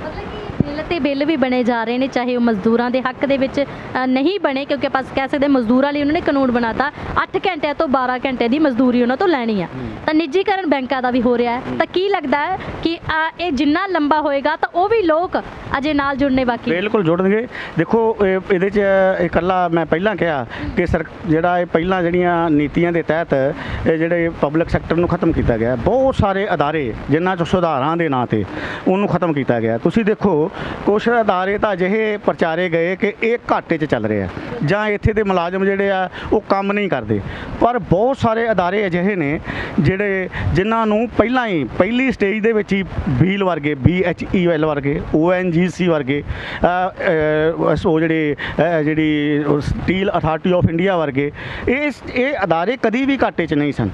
ਬਿੱਲ ਵੀ ਬਣੇ ਜਾ ਰਹੇ ਨੇ, ਚਾਹੇ ਉਹ ਮਜ਼ਦੂਰਾਂ ਦੇ ਹੱਕ ਦੇ ਵਿੱਚ ਨਹੀਂ ਬਣੇ, ਕਿਉਂਕਿ ਆਪਾਂ ਕਹਿ ਸਕਦੇ ਮਜ਼ਦੂਰਾਂ ਲਈ ਉਹਨਾਂ ਨੇ ਕਾਨੂੰਨ ਬਣਾਤਾ 8 ਘੰਟਿਆਂ ਤੋਂ 12 ਘੰਟੇ ਦੀ ਮਜ਼ਦੂਰੀ ਉਹਨਾਂ ਤੋਂ ਲੈਣੀ ਆ। ਤਾਂ ਨਿੱਜੀਕਰਨ ਬੈਂਕਾਂ ਦਾ ਵੀ ਹੋ ਰਿਹਾ ਹੈ। ਤਾਂ ਕੀ ਲੱਗਦਾ ਹੈ ਕਿ ਇਹ ਜਿੰਨਾ ਲੰਬਾ ਹੋਏਗਾ ਤਾਂ ਉਹ ਵੀ ਲੋਕ ਅਜੇ ਨਾਲ ਜੁੜਨੇ ਬਾਕੀ? ਬਿਲਕੁਲ ਜੁੜਨਗੇ। ਦੇਖੋ ਇਹਦੇ 'ਚ ਇਕੱਲਾ ਮੈਂ ਪਹਿਲਾਂ ਕਿਹਾ ਕਿ ਜਿਹੜਾ ਇਹ ਪਹਿਲਾਂ ਜਿਹੜੀਆਂ ਨੀਤੀਆਂ ਦੇ ਤਹਿਤ ਜਿਹੜੇ ਪਬਲਿਕ ਸੈਕਟਰ ਨੂੰ ਖਤਮ ਕੀਤਾ ਗਿਆ, ਬਹੁਤ ਸਾਰੇ ਅਦਾਰੇ ਜਿਨ੍ਹਾਂ 'ਚ ਸੁਧਾਰਾਂ ਦੇ ਨਾਂ 'ਤੇ ਉਹਨੂੰ ਖਤਮ ਕੀਤਾ ਗਿਆ। ਤੁਸੀਂ ਦੇਖੋ ਕੁਛ ਅਦਾਰੇ ਤਾਂ ਅਜਿਹੇ ਪ੍ਰਚਾਰੇ ਗਏ ਕਿ ਇਹ ਘਾਟੇ 'ਚ ਚੱਲ ਰਹੇ ਆ ਜਾਂ ਇੱਥੇ ਦੇ ਮੁਲਾਜ਼ਮ ਜਿਹੜੇ ਆ ਉਹ ਕੰਮ ਨਹੀਂ ਕਰਦੇ, ਪਰ ਬਹੁਤ ਸਾਰੇ ਅਦਾਰੇ ਅਜਿਹੇ ਨੇ ਜਿਨ੍ਹਾਂ ਨੂੰ ਪਹਿਲੀ ਸਟੇਜ ਦੇ ਵਿੱਚ ਹੀ ਬੀਲ ਵਰਗੇ BHEL ਵਰਗੇ ONGC ਵਰਗੇ ਉਹ ਜਿਹੜੀ ਸਟੀਲ ਅਥਾਰਟੀ ਆਫ ਇੰਡੀਆ ਵਰਗੇ ਇਹ ਅਦਾਰੇ ਕਦੀ ਵੀ ਘਾਟੇ 'ਚ ਨਹੀਂ ਸਨ।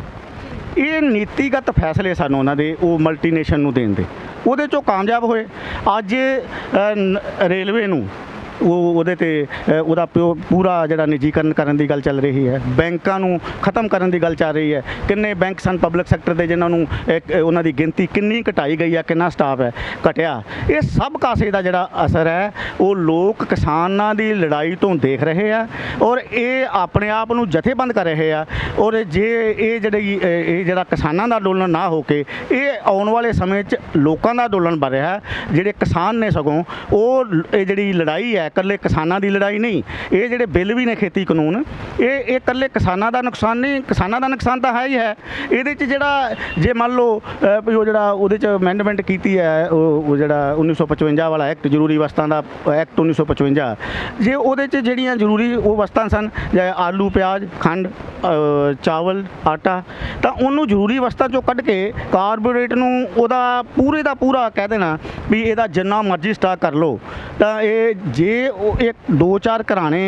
ਇਹ ਨੀਤੀਗਤ ਫੈਸਲੇ ਸਨ ਉਹਨਾਂ ਦੇ ਉਹ ਮਲਟੀਨੇਸ਼ਨ ਨੂੰ ਦੇਣ ਦੇ, ਉਹਦੇ 'ਚੋਂ ਕਾਮਯਾਬ ਹੋਏ। ਅੱਜ ਰੇਲਵੇ ਨੂੰ ਉਹਦੇ 'ਤੇ ਉਹਦਾ ਪੂਰਾ ਜਿਹੜਾ ਨਿੱਜੀਕਰਨ ਕਰਨ ਦੀ ਗੱਲ ਚੱਲ ਰਹੀ ਹੈ, ਬੈਂਕਾਂ ਨੂੰ ਖਤਮ ਕਰਨ ਦੀ ਗੱਲ ਚੱਲ ਰਹੀ ਹੈ। ਕਿੰਨੇ ਬੈਂਕ ਸਨ ਪਬਲਿਕ ਸੈਕਟਰ ਦੇ ਜਿਨ੍ਹਾਂ ਨੂੰ ਉਹਨਾਂ ਦੀ ਗਿਣਤੀ ਕਿੰਨੀ ਘਟਾਈ ਗਈ ਆ, ਕਿੰਨਾ ਸਟਾਫ ਹੈ ਘਟਿਆ। ਇਹ ਸਭ ਕਾਸੇ ਦਾ ਜਿਹੜਾ ਅਸਰ ਹੈ ਉਹ ਲੋਕ ਕਿਸਾਨਾਂ ਦੀ ਲੜਾਈ ਤੋਂ ਦੇਖ ਰਹੇ ਆ ਔਰ ਇਹ ਆਪਣੇ ਆਪ ਨੂੰ ਜਥੇਬੰਦ ਕਰ ਰਹੇ ਆ। ਔਰ ਜੇ ਇਹ ਜਿਹੜਾ ਕਿਸਾਨਾਂ ਦਾ ਅੰਦੋਲਨ ਨਾ ਹੋ ਕੇ ਇਹ ਆਉਣ ਵਾਲੇ ਸਮੇਂ 'ਚ ਲੋਕਾਂ ਦਾ ਅੰਦੋਲਨ ਬਣ ਰਿਹਾ, ਜਿਹੜੇ ਕਿਸਾਨ ਨੇ ਸਗੋਂ ਇਹ ਜਿਹੜੀ ਲੜਾਈ ਹੈ ਇਕੱਲੇ ਕਿਸਾਨਾਂ ਦੀ ਲੜਾਈ ਨਹੀਂ। ਇਹ ਜਿਹੜੇ ਬਿੱਲ ਵੀ ਨੇ ਖੇਤੀ ਕਾਨੂੰਨ ਇਹ ਇਕੱਲੇ ਕਿਸਾਨਾਂ ਦਾ ਨੁਕਸਾਨ ਨਹੀਂ, ਕਿਸਾਨਾਂ ਦਾ ਨੁਕਸਾਨ ਤਾਂ ਹੈ ਹੀ ਹੈ। ਇਹਦੇ 'ਚ ਜੇ ਮੰਨ ਲਓ ਉਹ ਜਿਹੜਾ ਉਹਦੇ 'ਚ ਅਮੈਂਡਮੈਂਟ ਕੀਤੀ ਹੈ ਉਹ ਜਿਹੜਾ 1955 ਵਾਲਾ ਐਕਟ, ਜ਼ਰੂਰੀ ਵਸਤਾਂ ਦਾ ਐਕਟ 1955, ਜੇ ਉਹਦੇ 'ਚ ਜਿਹੜੀਆਂ ਜ਼ਰੂਰੀ ਉਹ ਵਸਤਾਂ ਸਨ ਜਾਂ ਆਲੂ ਪਿਆਜ਼ ਖੰਡ ਚਾਵਲ ਆਟਾ, ਤਾਂ ਉਹਨੂੰ ਜ਼ਰੂਰੀ ਵਸਤਾਂ 'ਚੋਂ ਕੱਢ ਕੇ ਕਾਰਪੋਰੇਟ ਨੂੰ ਉਹਦਾ ਪੂਰੇ ਦਾ ਪੂਰਾ ਕਹਿ ਦੇਣਾ ਵੀ ਇਹਦਾ ਜਿੰਨਾ ਮਰਜ਼ੀ ਸਟਾਕ ਕਰ ਲਓ। ਤਾਂ ਜੇ ਉਹ 1-2-4 ਘਰਾਣੇ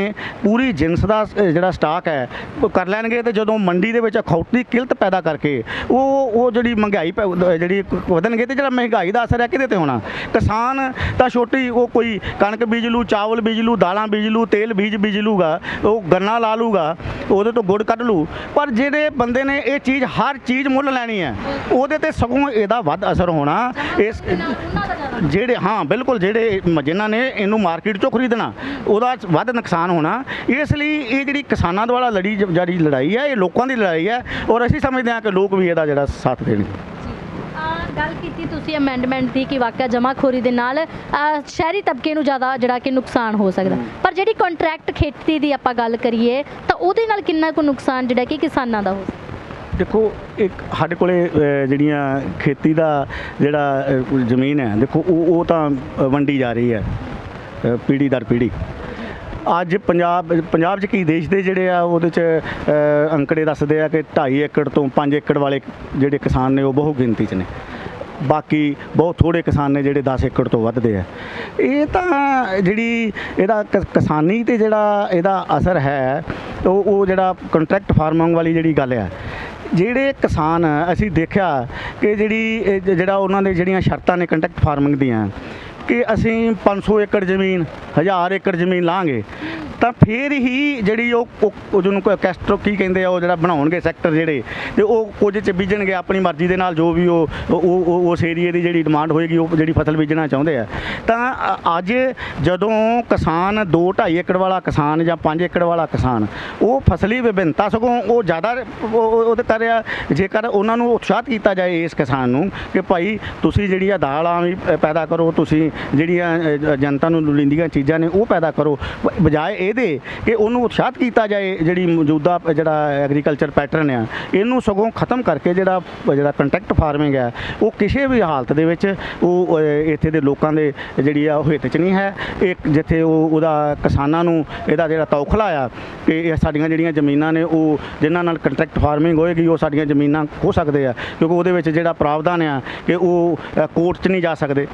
ਪੂਰੀ ਜਿੰਸ ਦਾ ਜਿਹੜਾ ਸਟਾਕ ਹੈ ਉਹ ਕਰ ਲੈਣਗੇ ਤੇ ਜਦੋਂ ਮੰਡੀ ਦੇ ਵਿੱਚ ਅਖੌਤੀ ਕਿਲਤ ਪੈਦਾ ਕਰਕੇ ਉਹ ਜਿਹੜੀ ਮਹਿੰਗਾਈ ਜਿਹੜੀ ਵਧਣਗੇ ਤੇ ਜਿਹੜਾ ਮਹਿੰਗਾਈ ਦਾ ਅਸਰ ਹੈ ਕਿਹਦੇ 'ਤੇ ਹੋਣਾ? ਕਿਸਾਨ ਤਾਂ ਛੋਟੀ ਉਹ ਕੋਈ ਕਣਕ ਬੀਜ ਲੂ, ਚਾਵਲ ਬੀਜ ਲੂ, ਦਾਲਾਂ ਬੀਜ ਲੂ, ਤੇਲ ਬੀਜ ਲੂਗਾ, ਉਹ ਗੰਨਾ ਲਾ ਲੂਗਾ, ਉਹਦੇ ਤੋਂ ਗੁੜ ਕੱਢ ਲੂ। ਪਰ ਜਿਹੜੇ ਬੰਦੇ ਨੇ ਇਹ ਹਰ ਚੀਜ਼ ਮੁੱਲ ਲੈਣੀ ਹੈ ਉਹਦੇ 'ਤੇ ਸਗੋਂ ਇਹਦਾ ਵੱਧ ਅਸਰ ਹੋਣਾ। ਇਸ ਬਿਲਕੁਲ ਜਿਨ੍ਹਾਂ ਨੇ ਇਹਨੂੰ ਮਾਰਕੀਟ 'ਚੋਂ ਖਰੀਦਣਾ ਉਹਦਾ ਵੱਧ ਨੁਕਸਾਨ ਹੋਣਾ। ਇਸ ਲਈ ਇਹ ਜਿਹੜੀ ਕਿਸਾਨਾਂ ਦੁਆਰਾ ਜਿਹੜੀ ਲੜਾਈ ਹੈ ਇਹ ਲੋਕਾਂ ਦੀ ਲੜਾਈ ਹੈ ਔਰ ਅਸੀਂ ਸਮਝਦੇ ਹਾਂ ਕਿ ਲੋਕ ਵੀ ਇਹਦਾ ਜਿਹੜਾ ਸਾਥ ਦੇਣਗੇ। ਗੱਲ ਕੀਤੀ ਤੁਸੀਂ ਅਮੈਂਡਮੈਂਟ ਦੀ ਕਿ ਵਾਕਿਆ ਜਮਾਖੋਰੀ ਦੇ ਨਾਲ ਸ਼ਹਿਰੀ ਤਬਕੇ ਨੂੰ ਜ਼ਿਆਦਾ ਜਿਹੜਾ ਕਿ ਨੁਕਸਾਨ ਹੋ ਸਕਦਾ, ਪਰ ਜਿਹੜੀ ਕੰਟਰੈਕਟ ਖੇਤੀ ਦੀ ਆਪਾਂ ਗੱਲ ਕਰੀਏ ਤਾਂ ਉਹਦੇ ਨਾਲ ਕਿੰਨਾ ਕੁ ਨੁਕਸਾਨ ਜਿਹੜਾ ਕਿ ਕਿਸਾਨਾਂ ਦਾ ਹੋ ਸਕਦਾ? ਦੇਖੋ ਇੱਕ ਸਾਡੇ ਕੋਲੇ ਜਿਹੜੀਆਂ ਖੇਤੀ ਦਾ ਜਿਹੜਾ ਜ਼ਮੀਨ ਹੈ, ਦੇਖੋ ਉਹ ਤਾਂ ਵੰਡੀ ਜਾ ਰਹੀ ਹੈ ਪੀੜ੍ਹੀ ਦਰ ਪੀੜ੍ਹੀ। ਅੱਜ ਪੰਜਾਬ 'ਚ ਕੀ ਦੇਸ਼ ਦੇ ਜਿਹੜੇ ਆ ਉਹਦੇ 'ਚ ਅੰਕੜੇ ਦੱਸਦੇ ਆ ਕਿ 2.5 ਏਕੜ ਤੋਂ 5 ਏਕੜ ਵਾਲੇ ਜਿਹੜੇ ਕਿਸਾਨ ਨੇ ਉਹ ਬਹੁ ਗਿਣਤੀ 'ਚ ਨੇ, ਬਾਕੀ ਬਹੁਤ ਥੋੜ੍ਹੇ ਕਿਸਾਨ ਨੇ ਜਿਹੜੇ 10 ਏਕੜ ਤੋਂ ਵੱਧਦੇ ਆ। ਇਹ ਤਾਂ ਜਿਹੜੀ ਇਹਦਾ ਕਿਸਾਨੀ 'ਤੇ ਜਿਹੜਾ ਇਹਦਾ ਅਸਰ ਹੈ ਉਹ ਜਿਹੜਾ ਕੰਟਰੈਕਟ ਫਾਰਮਿੰਗ ਵਾਲੀ ਜਿਹੜੀ ਗੱਲ ਆ, ਜਿਹੜੇ ਕਿਸਾਨ ਅਸੀਂ ਦੇਖਿਆ ਕਿ ਜਿਹੜਾ ਉਹਨਾਂ ਦੇ ਜਿਹੜੀਆਂ ਸ਼ਰਤਾਂ ਨੇ ਕੰਟਰੈਕਟ ਫਾਰਮਿੰਗ ਦੀਆਂ ਕਿ ਅਸੀਂ 500 ਏਕੜ ਜ਼ਮੀਨ 1000 ਏਕੜ ਜ਼ਮੀਨ ਲਾਂਗੇ ਤਾਂ ਫਿਰ ਹੀ ਜਿਹੜੀ ਉਹ ਜਿਹਨੂੰ ਕੈਸਟਰੋ ਕੀ ਕਹਿੰਦੇ ਆ ਉਹ ਜਿਹੜਾ ਬਣਾਉਣਗੇ ਸੈਕਟਰ ਜਿਹੜੇ ਤੇ ਉਹ ਕੁਝ 'ਚ ਬੀਜਣਗੇ ਆਪਣੀ ਮਰਜ਼ੀ ਦੇ ਨਾਲ ਜੋ ਵੀ ਉਸ ਏਰੀਏ ਦੀ ਜਿਹੜੀ ਡਿਮਾਂਡ ਹੋਏਗੀ ਉਹ ਜਿਹੜੀ ਫਸਲ ਬੀਜਣਾ ਚਾਹੁੰਦੇ ਆ। ਤਾਂ ਅੱਜ ਜਦੋਂ ਕਿਸਾਨ 2-2.5 ਏਕੜ ਵਾਲਾ ਕਿਸਾਨ ਜਾਂ 5 ਏਕੜ ਵਾਲਾ ਕਿਸਾਨ ਉਹ ਫਸਲੀ ਵਿਭਿੰਨਤਾ ਸਗੋਂ ਉਹ ਜ਼ਿਆਦਾ ਉਹਦੇ ਕਰ ਰਿਹਾ, ਜੇਕਰ ਉਹਨਾਂ ਨੂੰ ਉਤਸ਼ਾਹਿਤ ਕੀਤਾ ਜਾਏ ਇਸ ਕਿਸਾਨ ਨੂੰ ਕਿ ਭਾਈ ਤੁਸੀਂ ਜਿਹੜੀਆਂ ਦਾਲਾਂ ਵੀ ਪੈਦਾ ਕਰੋ, ਤੁਸੀਂ ਜਿਹੜੀਆਂ ਜਨਤਾ ਨੂੰ ਲੋੜੀਂਦੀਆਂ ਚੀਜ਼ਾਂ ਨੇ ਉਹ ਪੈਦਾ ਕਰੋ, ਬਜਾਏ ਇਹਦੇ ਕਿ ਉਹਨੂੰ ਉਤਸ਼ਾਹਿਤ ਕੀਤਾ ਜਾਏ ਜਿਹੜੀ ਮੌਜੂਦਾ ਜਿਹੜਾ ਐਗਰੀਕਲਚਰ ਪੈਟਰਨ ਆ ਇਹਨੂੰ ਸਗੋਂ ਖਤਮ ਕਰਕੇ ਜਿਹੜਾ ਕੰਟੈਕਟ ਫਾਰਮਿੰਗ ਹੈ ਉਹ ਕਿਸੇ ਵੀ ਹਾਲਤ ਦੇ ਵਿੱਚ ਉਹ ਇੱਥੇ ਦੇ ਲੋਕਾਂ ਦੇ ਜਿਹੜੀ ਆ ਉਹ ਹਿੱਤ 'ਚ ਨਹੀਂ ਹੈ। ਇੱਕ ਜਿੱਥੇ ਉਹਦਾ ਕਿਸਾਨਾਂ ਨੂੰ ਇਹਦਾ ਜਿਹੜਾ ਤੌਖਲਾ ਆ ਕਿ ਇਹ ਸਾਡੀਆਂ ਜਿਹੜੀਆਂ ਜ਼ਮੀਨਾਂ ਨੇ ਉਹ ਜਿਨ੍ਹਾਂ ਨਾਲ ਕੰਟਰੈਕਟ ਫਾਰਮਿੰਗ ਹੋਏਗੀ ਉਹ ਸਾਡੀਆਂ ਜ਼ਮੀਨਾਂ ਖੋ ਸਕਦੇ ਆ, ਕਿਉਂਕਿ ਉਹਦੇ ਵਿੱਚ ਜਿਹੜਾ ਪ੍ਰਾਵਧਾਨ ਆ ਕਿ ਉਹ ਕੋਰਟ 'ਚ ਨਹੀਂ ਜਾ ਸਕਦੇ,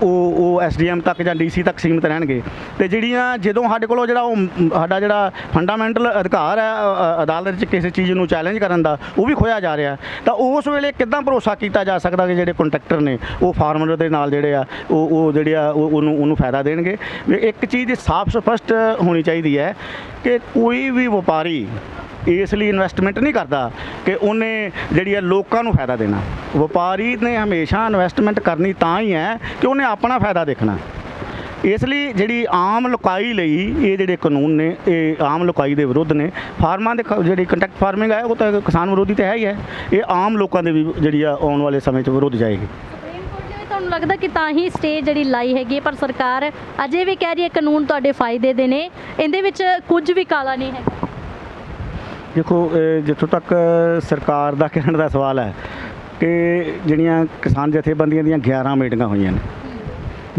ਉਹ SDM ਤੱਕ ਜਾਂ DC ਤੱਕ ਸੀਮਿਤ ਰਹਿਣਗੇ। ਤੇ ਜਿਹੜੀਆਂ ਜਦੋਂ ਸਾਡੇ ਕੋਲੋਂ ਜਿਹੜਾ ਉਹ ਸਾਡਾ ਜਿਹੜਾ ਫੰਡਾਮੈਂਟਲ ਅਧਿਕਾਰ ਹੈ ਅਦਾਲਤ 'ਚ ਕਿਸੇ ਚੀਜ਼ ਨੂੰ ਚੈਲੰਜ ਕਰਨ ਦਾ ਉਹ ਵੀ ਖੋਇਆ ਜਾ ਰਿਹਾ, ਤਾਂ ਉਸ ਵੇਲੇ ਕਿੱਦਾਂ ਭਰੋਸਾ ਕੀਤਾ ਜਾ ਸਕਦਾ ਕਿ ਜਿਹੜੇ ਕੰਟਰੈਕਟਰ ਨੇ ਉਹ ਫਾਰਮਰ ਦੇ ਨਾਲ ਜਿਹੜੇ ਆ ਉਹ ਜਿਹੜੇ ਆ ਉਹਨੂੰ ਫਾਇਦਾ ਦੇਣਗੇ। ਇੱਕ ਚੀਜ਼ ਸਾਫ਼ ਸਪਸ਼ਟ ਹੋਣੀ ਚਾਹੀਦੀ ਹੈ ਕਿ ਕੋਈ ਵੀ ਵਪਾਰੀ ਇਸ ਲਈ ਇਨਵੈਸਟਮੈਂਟ ਨਹੀਂ ਕਰਦਾ ਕਿ ਉਹਨੇ ਜਿਹੜੀ ਹੈ ਲੋਕਾਂ ਨੂੰ ਫਾਇਦਾ ਦੇਣਾ। ਵਪਾਰੀ ਨੇ ਹਮੇਸ਼ਾ ਇਨਵੈਸਟਮੈਂਟ ਕਰਨੀ ਤਾਂ ਹੀ ਹੈ ਕਿ ਉਹਨੇ ਆਪਣਾ ਫਾਇਦਾ ਦੇਖਣਾ। ਇਸ ਲਈ ਜਿਹੜੀ ਆਮ ਲੁਕਾਈ ਲਈ ਇਹ ਜਿਹੜੇ ਕਾਨੂੰਨ ਨੇ ਇਹ ਆਮ ਲੁਕਾਈ ਦੇ ਵਿਰੁੱਧ ਨੇ। ਫਾਰਮਾਂ ਦੇ ਜਿਹੜੀ ਕੰਟੈਕਟ ਫਾਰਮਿੰਗ ਹੈ ਉਹ ਤਾਂ ਕਿਸਾਨ ਵਿਰੋਧੀ ਤਾਂ ਹੈ ਹੀ ਹੈ, ਇਹ ਆਮ ਲੋਕਾਂ ਦੇ ਵੀ ਜਿਹੜੀ ਆ ਆਉਣ ਵਾਲੇ ਸਮੇਂ 'ਚ ਵਿਰੁੱਧ ਜਾਏਗੀ। ਤੁਹਾਨੂੰ ਲੱਗਦਾ ਕਿ ਤਾਂ ਹੀ ਸਟੇ ਜਿਹੜੀ ਲਾਈ ਹੈਗੀ ਪਰ ਸਰਕਾਰ ਅਜੇ ਵੀ ਕਹਿ ਰਹੀ ਹੈ ਕਾਨੂੰਨ ਤੁਹਾਡੇ ਫਾਇਦੇ ਦੇ ਨੇ, ਇਹਦੇ ਵਿੱਚ ਕੁਝ ਵੀ ਕਾਲਾ ਨਹੀਂ ਹੈਗਾ? ਦੇਖੋ ਜਿੱਥੋਂ ਤੱਕ ਸਰਕਾਰ ਦਾ ਕਹਿਣ ਦਾ ਸਵਾਲ ਹੈ ਕਿ ਜਿਹੜੀਆਂ ਕਿਸਾਨ ਜਥੇਬੰਦੀਆਂ ਦੀਆਂ 11 ਮੀਟਿੰਗਾਂ ਹੋਈਆਂ ਨੇ,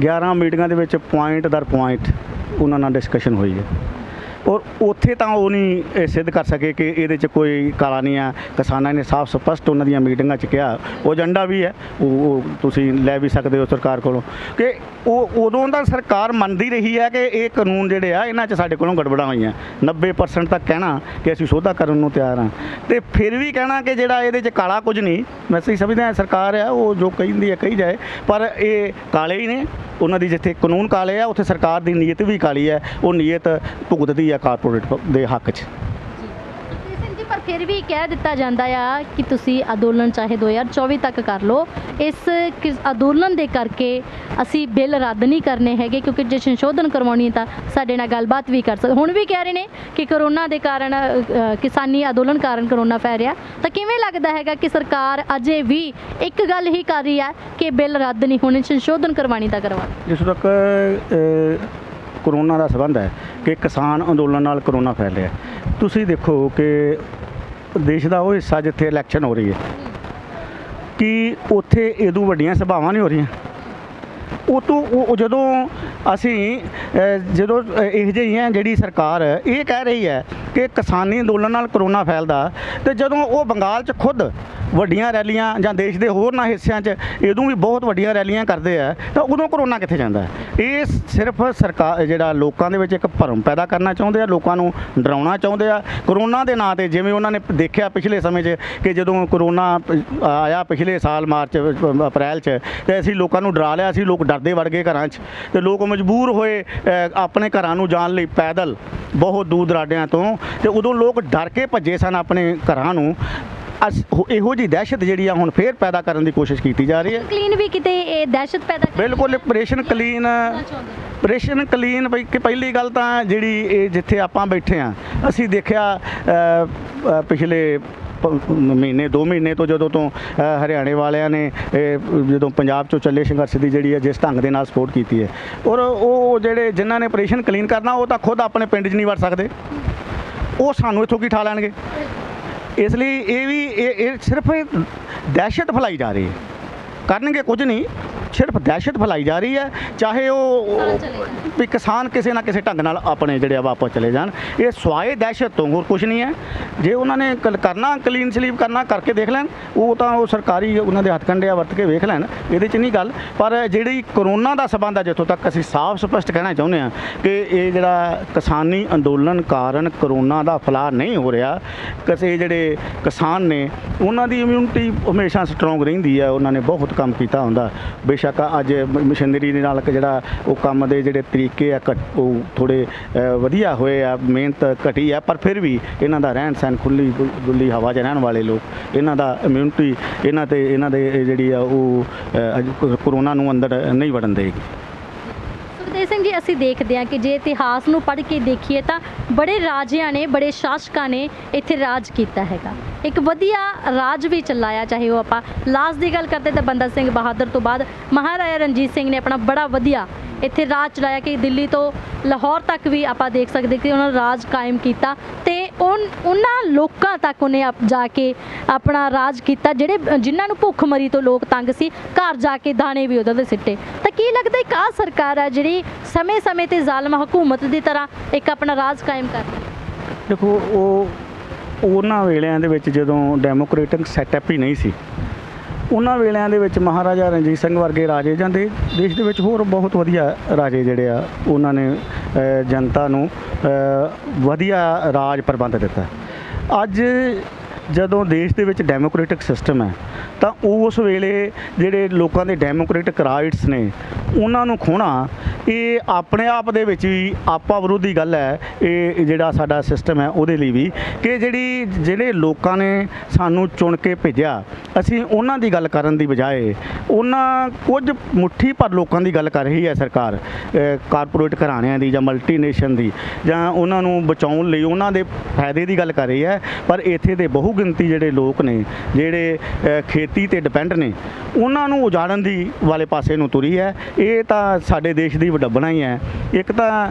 11 ਮੀਟਿੰਗਾਂ ਦੇ ਵਿੱਚ ਪੁਆਇੰਟ ਦਰ ਪੁਆਇੰਟ ਉਹਨਾਂ ਨਾਲ ਡਿਸਕਸ਼ਨ ਹੋਈ ਹੈ ਔਰ ਉੱਥੇ ਤਾਂ ਉਹ ਨਹੀਂ ਸਿੱਧ ਕਰ ਸਕੇ ਕਿ ਇਹਦੇ 'ਚ ਕੋਈ ਕਾਲਾ ਨਹੀਂ ਆ। ਕਿਸਾਨਾਂ ਨੇ ਸਾਫ਼ ਸਪਸ਼ਟ ਉਹਨਾਂ ਦੀਆਂ ਮੀਟਿੰਗਾਂ 'ਚ ਕਿਹਾ, ਉਹ ਏਜੰਡਾ ਵੀ ਹੈ ਉਹ ਤੁਸੀਂ ਲੈ ਵੀ ਸਕਦੇ ਹੋ ਸਰਕਾਰ ਕੋਲੋਂ, ਕਿ ਉਹ ਉਦੋਂ ਦਾ ਸਰਕਾਰ ਮੰਨਦੀ ਰਹੀ ਹੈ ਕਿ ਇਹ ਕਾਨੂੰਨ ਜਿਹੜੇ ਆ ਇਹਨਾਂ 'ਚ ਸਾਡੇ ਕੋਲੋਂ ਗੜਬੜਾਂ ਹੋਈਆਂ। 90% ਤੱਕ ਕਹਿਣਾ ਕਿ ਅਸੀਂ ਸੋਧਾ ਕਰਨ ਨੂੰ ਤਿਆਰ ਹਾਂ, ਤੇ ਫਿਰ ਵੀ ਕਹਿਣਾ ਕਿ ਜਿਹੜਾ ਇਹਦੇ 'ਚ ਕਾਲਾ ਕੁਝ ਨਹੀਂ। ਮੈਂ ਸਹੀ ਸਮਝਦਾ ਸਰਕਾਰ ਆ ਉਹ ਜੋ ਕਹਿੰਦੀ ਹੈ ਕਹੀ ਜਾਏ, ਪਰ ਇਹ ਕਾਲੇ ਹੀ ਨੇ। ਉਹਨਾਂ ਦੀ ਜਿੱਥੇ ਕਾਨੂੰਨ ਕਾਲੇ ਆ ਉੱਥੇ ਸਰਕਾਰ ਦੀ ਨੀਅਤ ਵੀ ਕਾਲੀ ਹੈ, ਉਹ ਨੀਅਤ ਭੁਗਤਦੀ ਹੈ ਕਾਰਪੋਰੇਟ ਦੇ ਹੱਕ 'ਚ। ਜੀ ਪਰ ਫਿਰ ਵੀ ਕਹਿ ਦਿੱਤਾ ਜਾਂਦਾ ਆ ਕਿ ਤੁਸੀਂ ਅੰਦੋਲਨ ਚਾਹੇ 2024 ਤੱਕ ਕਰ ਲਓ, ਇਸ ਅੰਦੋਲਨ ਦੇ ਕਰਕੇ ਅਸੀਂ ਬਿੱਲ ਰੱਦ ਨਹੀਂ ਕਰਨੇ ਹੈਗੇ, ਕਿਉਂਕਿ ਜੇ ਸੰਸ਼ੋਧਨ ਕਰਵਾਉਣੀ ਤਾਂ ਸਾਡੇ ਨਾਲ ਗੱਲਬਾਤ ਵੀ ਕਰ ਸਕਦੇ। ਹੁਣ ਵੀ ਕਹਿ ਰਹੇ ਨੇ ਕਿ ਕਰੋਨਾ ਦੇ ਕਾਰਨ ਕਿਸਾਨੀ ਅੰਦੋਲਨ ਕਾਰਨ ਕਰੋਨਾ ਫੈਲ ਰਿਹਾ, ਤਾਂ ਕਿਵੇਂ ਲੱਗਦਾ ਹੈਗਾ ਕਿ ਸਰਕਾਰ ਅਜੇ ਵੀ ਇੱਕ ਗੱਲ ਹੀ ਕਰ ਰਹੀ ਹੈ ਕਿ ਬਿੱਲ ਰੱਦ ਨਹੀਂ ਹੋਣੇ, ਸੰਸ਼ੋਧਨ ਕਰਵਾਉਣੀ ਤਾਂ ਕਰਵਾ? ਜਿਸ ਤੱਕ ਕਰੋਨਾ ਦਾ ਸੰਬੰਧ ਹੈ ਕਿ ਕਿਸਾਨ ਅੰਦੋਲਨ ਨਾਲ ਕਰੋਨਾ ਫੈਲ ਰਿਹਾ, ਤੁਸੀਂ ਦੇਖੋ ਕਿ ਦੇਸ਼ ਦਾ ਉਹ ਹਿੱਸਾ ਜਿੱਥੇ ਇਲੈਕਸ਼ਨ ਹੋ ਰਹੀ ਹੈ ਕਿ ਉੱਥੇ ਇਦੋਂ ਵੱਡੀਆਂ ਸਭਾਵਾਂ ਨਹੀਂ ਹੋ ਰਹੀਆਂ। ਉਹ ਜਦੋਂ ਅਸੀਂ ਜਦੋਂ ਇਹੋ ਜਿਹੀਆਂ ਜਿਹੜੀ ਸਰਕਾਰ ਇਹ ਕਹਿ ਰਹੀ ਹੈ ਕਿ ਕਿਸਾਨੀ ਅੰਦੋਲਨ ਨਾਲ ਕਰੋਨਾ ਫੈਲਦਾ, ਤੇ ਜਦੋਂ ਉਹ ਬੰਗਾਲ 'ਚ ਖੁਦ ਵੱਡੀਆਂ ਰੈਲੀਆਂ ਜਾਂ ਦੇਸ਼ ਦੇ ਹੋਰਨਾਂ ਹਿੱਸਿਆਂ 'ਚ ਇਦੋਂ ਵੀ ਬਹੁਤ ਵੱਡੀਆਂ ਰੈਲੀਆਂ ਕਰਦੇ ਆ, ਤਾਂ ਉਦੋਂ ਕਰੋਨਾ ਕਿੱਥੇ ਜਾਂਦਾ? ਇਹ ਸਿਰਫ ਸਰਕਾਰ ਜਿਹੜਾ ਲੋਕਾਂ ਦੇ ਵਿੱਚ ਇੱਕ ਭਰਮ ਪੈਦਾ ਕਰਨਾ ਚਾਹੁੰਦੇ ਆ, ਲੋਕਾਂ ਨੂੰ ਡਰਾਉਣਾ ਚਾਹੁੰਦੇ ਆ ਕਰੋਨਾ ਦੇ ਨਾਂ 'ਤੇ। ਜਿਵੇਂ ਉਹਨਾਂ ਨੇ ਦੇਖਿਆ ਪਿਛਲੇ ਸਮੇਂ 'ਚ ਕਿ ਜਦੋਂ ਕਰੋਨਾ ਆਇਆ ਪਿਛਲੇ ਸਾਲ ਮਾਰਚ ਅਪ੍ਰੈਲ 'ਚ, ਤੇ ਅਸੀਂ ਲੋਕਾਂ ਨੂੰ ਡਰਾ ਲਿਆ ਸੀ, ਲੋਕ ਡਰਦੇ ਵੜ ਗਏ ਘਰਾਂ 'ਚ, ਤੇ ਲੋਕ ਮਜਬੂਰ ਹੋਏ ਆਪਣੇ ਘਰਾਂ ਨੂੰ ਜਾਣ ਲਈ ਪੈਦਲ ਬਹੁਤ ਦੂਰ ਦਰਾਡਿਆਂ ਤੋਂ, ਤੇ ਉਦੋਂ ਲੋਕ ਡਰ ਕੇ ਭੱਜੇ ਸਨ ਆਪਣੇ ਘਰਾਂ ਨੂੰ। ਇਹੋ ਜਿਹੀ ਦਹਿਸ਼ਤ ਜਿਹੜੀ ਆ ਹੁਣ ਫੇਰ ਪੈਦਾ ਕਰਨ ਦੀ ਕੋਸ਼ਿਸ਼ ਕੀਤੀ ਜਾ ਰਹੀ ਹੈ। ਕਲੀਨ ਵੀ ਕਿਤੇ ਇਹ ਦਹਿਸ਼ਤ ਪੈਦਾ ਬਿਲਕੁਲ ਆਪਰੇਸ਼ਨ ਕਲੀਨ ਕਿ ਪਹਿਲੀ ਗੱਲ ਤਾਂ ਜਿਹੜੀ ਇਹ ਜਿੱਥੇ ਆਪਾਂ ਬੈਠੇ ਆ ਅਸੀਂ ਦੇਖਿਆ ਪਿਛਲੇ ਮਹੀਨੇ 2 ਮਹੀਨੇ ਤੋਂ ਜਦੋਂ ਤੋਂ ਹਰਿਆਣੇ ਵਾਲਿਆਂ ਨੇ ਜਦੋਂ ਪੰਜਾਬ 'ਚੋਂ ਚੱਲੇ ਸੰਘਰਸ਼ ਦੀ ਜਿਹੜੀ ਹੈ ਜਿਸ ਢੰਗ ਦੇ ਨਾਲ ਸਪੋਰਟ ਕੀਤੀ ਹੈ, ਔਰ ਉਹ ਜਿਹੜੇ ਜਿਨ੍ਹਾਂ ਨੇ ਆਪਰੇਸ਼ਨ ਕਲੀਨ ਕਰਨਾ ਉਹ ਤਾਂ ਖੁਦ ਆਪਣੇ ਪਿੰਡ 'ਚ ਨਹੀਂ ਵੜ ਸਕਦੇ, ਉਹ ਸਾਨੂੰ ਇੱਥੋਂ ਕੀ ਠਾ ਲੈਣਗੇ। ਇਸ ਲਈ ਇਹ ਸਿਰਫ ਦਹਿਸ਼ਤ ਫੈਲਾਈ ਜਾ ਰਹੀ ਹੈ, ਕਰਨਗੇ ਕੁਝ ਨਹੀਂ, ਸਿਰਫ ਦਹਿਸ਼ਤ ਫੈਲਾਈ ਜਾ ਰਹੀ ਹੈ। ਚਾਹੇ ਉਹ ਵੀ ਕਿਸਾਨ ਕਿਸੇ ਨਾ ਕਿਸੇ ਢੰਗ ਨਾਲ ਆਪਣੇ ਜਿਹੜੇ ਵਾਪਸ ਚਲੇ ਜਾਣ, ਇਹ ਸਵਾਏ ਦਹਿਸ਼ਤ ਤੋਂ ਹੋਰ ਕੁਝ ਨਹੀਂ ਹੈ। ਜੇ ਉਹਨਾਂ ਨੇ ਕਰਨਾ ਕਲੀਨ ਸਲੀਪ ਕਰਨਾ ਕਰਕੇ ਦੇਖ ਲੈਣ, ਉਹ ਤਾਂ ਉਹ ਸਰਕਾਰੀ ਉਹਨਾਂ ਦੇ ਹੱਥ ਕੰਡੇ ਵਰਤ ਕੇ ਵੇਖ ਲੈਣ, ਇਹਦੇ 'ਚ ਨਹੀਂ ਗੱਲ। ਪਰ ਜਿਹੜੀ ਕਰੋਨਾ ਦਾ ਸੰਬੰਧ ਹੈ ਜਿੱਥੋਂ ਤੱਕ ਅਸੀਂ ਸਾਫ਼ ਸਪਸ਼ਟ ਕਹਿਣਾ ਚਾਹੁੰਦੇ ਹਾਂ ਕਿ ਇਹ ਜਿਹੜਾ ਕਿਸਾਨੀ ਅੰਦੋਲਨ ਕਾਰਨ ਕਰੋਨਾ ਦਾ ਫੈਲਾਅ ਨਹੀਂ ਹੋ ਰਿਹਾ। ਕਿਸੇ ਜਿਹੜੇ ਕਿਸਾਨ ਨੇ ਉਹਨਾਂ ਦੀ ਇਮਿਊਨਿਟੀ ਹਮੇਸ਼ਾ ਸਟਰੋਂਗ ਰਹਿੰਦੀ ਹੈ, ਉਹਨਾਂ ਨੇ ਬਹੁਤ ਕੰਮ ਕੀਤਾ ਹੁੰਦਾ। ਬੇਸ਼ੱਕ ਬੇਸ਼ੱਕ ਅੱਜ ਮਸ਼ੀਨਰੀ ਦੇ ਨਾਲ ਜਿਹੜਾ ਉਹ ਕੰਮ ਦੇ ਜਿਹੜੇ ਤਰੀਕੇ ਆ ਉਹ ਥੋੜ੍ਹੇ ਵਧੀਆ ਹੋਏ ਆ, ਮਿਹਨਤ ਘਟੀ ਆ, ਪਰ ਫਿਰ ਵੀ ਇਹਨਾਂ ਦਾ ਰਹਿਣ ਸਹਿਣ ਖੁੱਲ੍ਹੀ ਡੁੱਲੀ ਹਵਾ 'ਚ ਰਹਿਣ ਵਾਲੇ ਲੋਕ, ਇਹਨਾਂ ਦਾ ਇਮਿਊਨਿਟੀ ਇਹਨਾਂ ਦੇ ਜਿਹੜੀ ਆ ਉਹ ਕਰੋਨਾ ਨੂੰ ਅੰਦਰ ਨਹੀਂ ਵੜਨ ਦੇਗੀ। ਸੁਖਦੇਵ ਸਿੰਘ ਜੀ, ਅਸੀਂ ਦੇਖਦੇ ਹਾਂ ਕਿ ਜੇ ਇਤਿਹਾਸ ਨੂੰ ਪੜ੍ਹ ਕੇ ਦੇਖੀਏ ਤਾਂ ਬੜੇ ਰਾਜਿਆਂ ਨੇ, ਬੜੇ ਸ਼ਾਸਕਾਂ ਨੇ ਇੱਥੇ ਰਾਜ ਕੀਤਾ ਹੈਗਾ, ਇੱਕ ਵਧੀਆ ਰਾਜ ਵੀ ਚਲਾਇਆ। ਚਾਹੇ ਉਹ ਆਪਾਂ ਲਾਸਟ ਦੀ ਗੱਲ ਕਰਦੇ ਤਾਂ ਬੰਦਾ ਸਿੰਘ ਬਹਾਦਰ ਤੋਂ ਬਾਅਦ ਮਹਾਰਾਜਾ ਰਣਜੀਤ ਸਿੰਘ ਨੇ ਆਪਣਾ ਬੜਾ ਵਧੀਆ ਇੱਥੇ ਰਾਜ ਚਲਾਇਆ ਕਿ ਦਿੱਲੀ ਤੋਂ ਲਾਹੌਰ ਤੱਕ ਵੀ ਆਪਾਂ ਦੇਖ ਸਕਦੇ ਕਿ ਉਹਨਾਂ ਨੇ ਰਾਜ ਕਾਇਮ ਕੀਤਾ ਤੇ ਉਹਨਾਂ ਲੋਕਾਂ ਤੱਕ ਉਹਨੇ ਜਾ ਕੇ ਆਪਣਾ ਰਾਜ ਕੀਤਾ ਜਿਨ੍ਹਾਂ ਨੂੰ ਭੁੱਖਮਰੀ ਤੋਂ ਲੋਕ ਤੰਗ ਸੀ, ਘਰ ਜਾ ਕੇ ਦਾਣੇ ਵੀ ਉਹਨਾਂ ਦੇ ਸਿੱਟੇ। ਤਾਂ ਕੀ ਲੱਗਦਾ ਇੱਕ ਆਹ ਸਰਕਾਰ ਹੈ ਜਿਹੜੀ ਸਮੇਂ-ਸਮੇਂ ਤੇ ਜ਼ਾਲਮ ਹਕੂਮਤ ਦੀ ਤਰ੍ਹਾਂ ਇੱਕ ਆਪਣਾ ਰਾਜ ਕਾਇਮ ਕਰ ਰਹੀ ਹੈ? ਦੇਖੋ, ਉਹਨਾਂ ਵੇਲਿਆਂ ਦੇ ਵਿੱਚ ਜਦੋਂ ਡੈਮੋਕ੍ਰੇਟਿਕ ਸੈਟਅਪ ਹੀ ਨਹੀਂ ਸੀ, ਉਹਨਾਂ ਵੇਲਿਆਂ ਦੇ ਵਿੱਚ ਮਹਾਰਾਜਾ ਰਣਜੀਤ ਸਿੰਘ ਵਰਗੇ ਰਾਜੇ ਜਾਂ ਦੇਸ਼ ਦੇ ਵਿੱਚ ਹੋਰ ਬਹੁਤ ਵਧੀਆ ਰਾਜੇ ਜਿਹੜੇ ਆ ਉਹਨਾਂ ਨੇ ਜਨਤਾ ਨੂੰ ਵਧੀਆ ਰਾਜ ਪ੍ਰਬੰਧ ਦਿੱਤਾ। ਅੱਜ ਜਦੋਂ ਦੇਸ਼ ਦੇ ਵਿੱਚ ਡੈਮੋਕ੍ਰੇਟਿਕ ਸਿਸਟਮ ਹੈ ਤਾਂ ਉਸ ਵੇਲੇ ਜਿਹੜੇ ਲੋਕਾਂ ਦੇ ਡੈਮੋਕ੍ਰੇਟਿਕ ਰਾਈਟਸ ਨੇ ਉਹਨਾਂ ਨੂੰ ਖੋਣਾ ਇਹ ਆਪਣੇ ਆਪ ਦੇ ਵਿੱਚ ਵੀ ਆਪਾ ਵਿਰੋਧੀ ਗੱਲ ਹੈ। ਇਹ ਜਿਹੜਾ ਸਾਡਾ ਸਿਸਟਮ ਹੈ ਉਹਦੇ ਲਈ ਵੀ ਕਿ ਜਿਹੜੇ ਲੋਕਾਂ ਨੇ ਸਾਨੂੰ ਚੁਣ ਕੇ ਭੇਜਿਆ, ਅਸੀਂ ਉਹਨਾਂ ਦੀ ਗੱਲ ਕਰਨ ਦੀ ਬਜਾਏ ਉਹਨਾਂ ਕੁਝ ਮੁੱਠੀ ਭਰ ਲੋਕਾਂ ਦੀ ਗੱਲ ਕਰ ਰਹੀ ਹੈ ਸਰਕਾਰ, ਕਾਰਪੋਰੇਟ ਘਰਾਣਿਆਂ ਦੀ ਜਾਂ ਮਲਟੀਨੇਸ਼ਨ ਦੀ, ਜਾਂ ਉਹਨਾਂ ਨੂੰ ਬਚਾਉਣ ਲਈ ਉਹਨਾਂ ਦੇ ਫਾਇਦੇ ਦੀ ਗੱਲ ਕਰ ਰਹੀ ਹੈ। ਪਰ ਇੱਥੇ ਦੇ ਬਹੁ ਗਿਣਤੀ ਜਿਹੜੇ ਲੋਕ ਨੇ ਜਿਹੜੇ ਖੇਤੀ ਤੇ ਡਿਪੈਂਡ ਨੇ ਉਹਨਾਂ ਨੂੰ ਉਜਾੜਨ ਦੀ ਵਾਲੇ ਪਾਸੇ ਨੂੰ ਤੁਰੀ ਹੈ। ਇਹ ਤਾਂ ਸਾਡੇ ਦੇਸ਼ ਦੀ ਵਡੱਬਣਾ ਹੀ ਹੈ। ਇੱਕ ਤਾਂ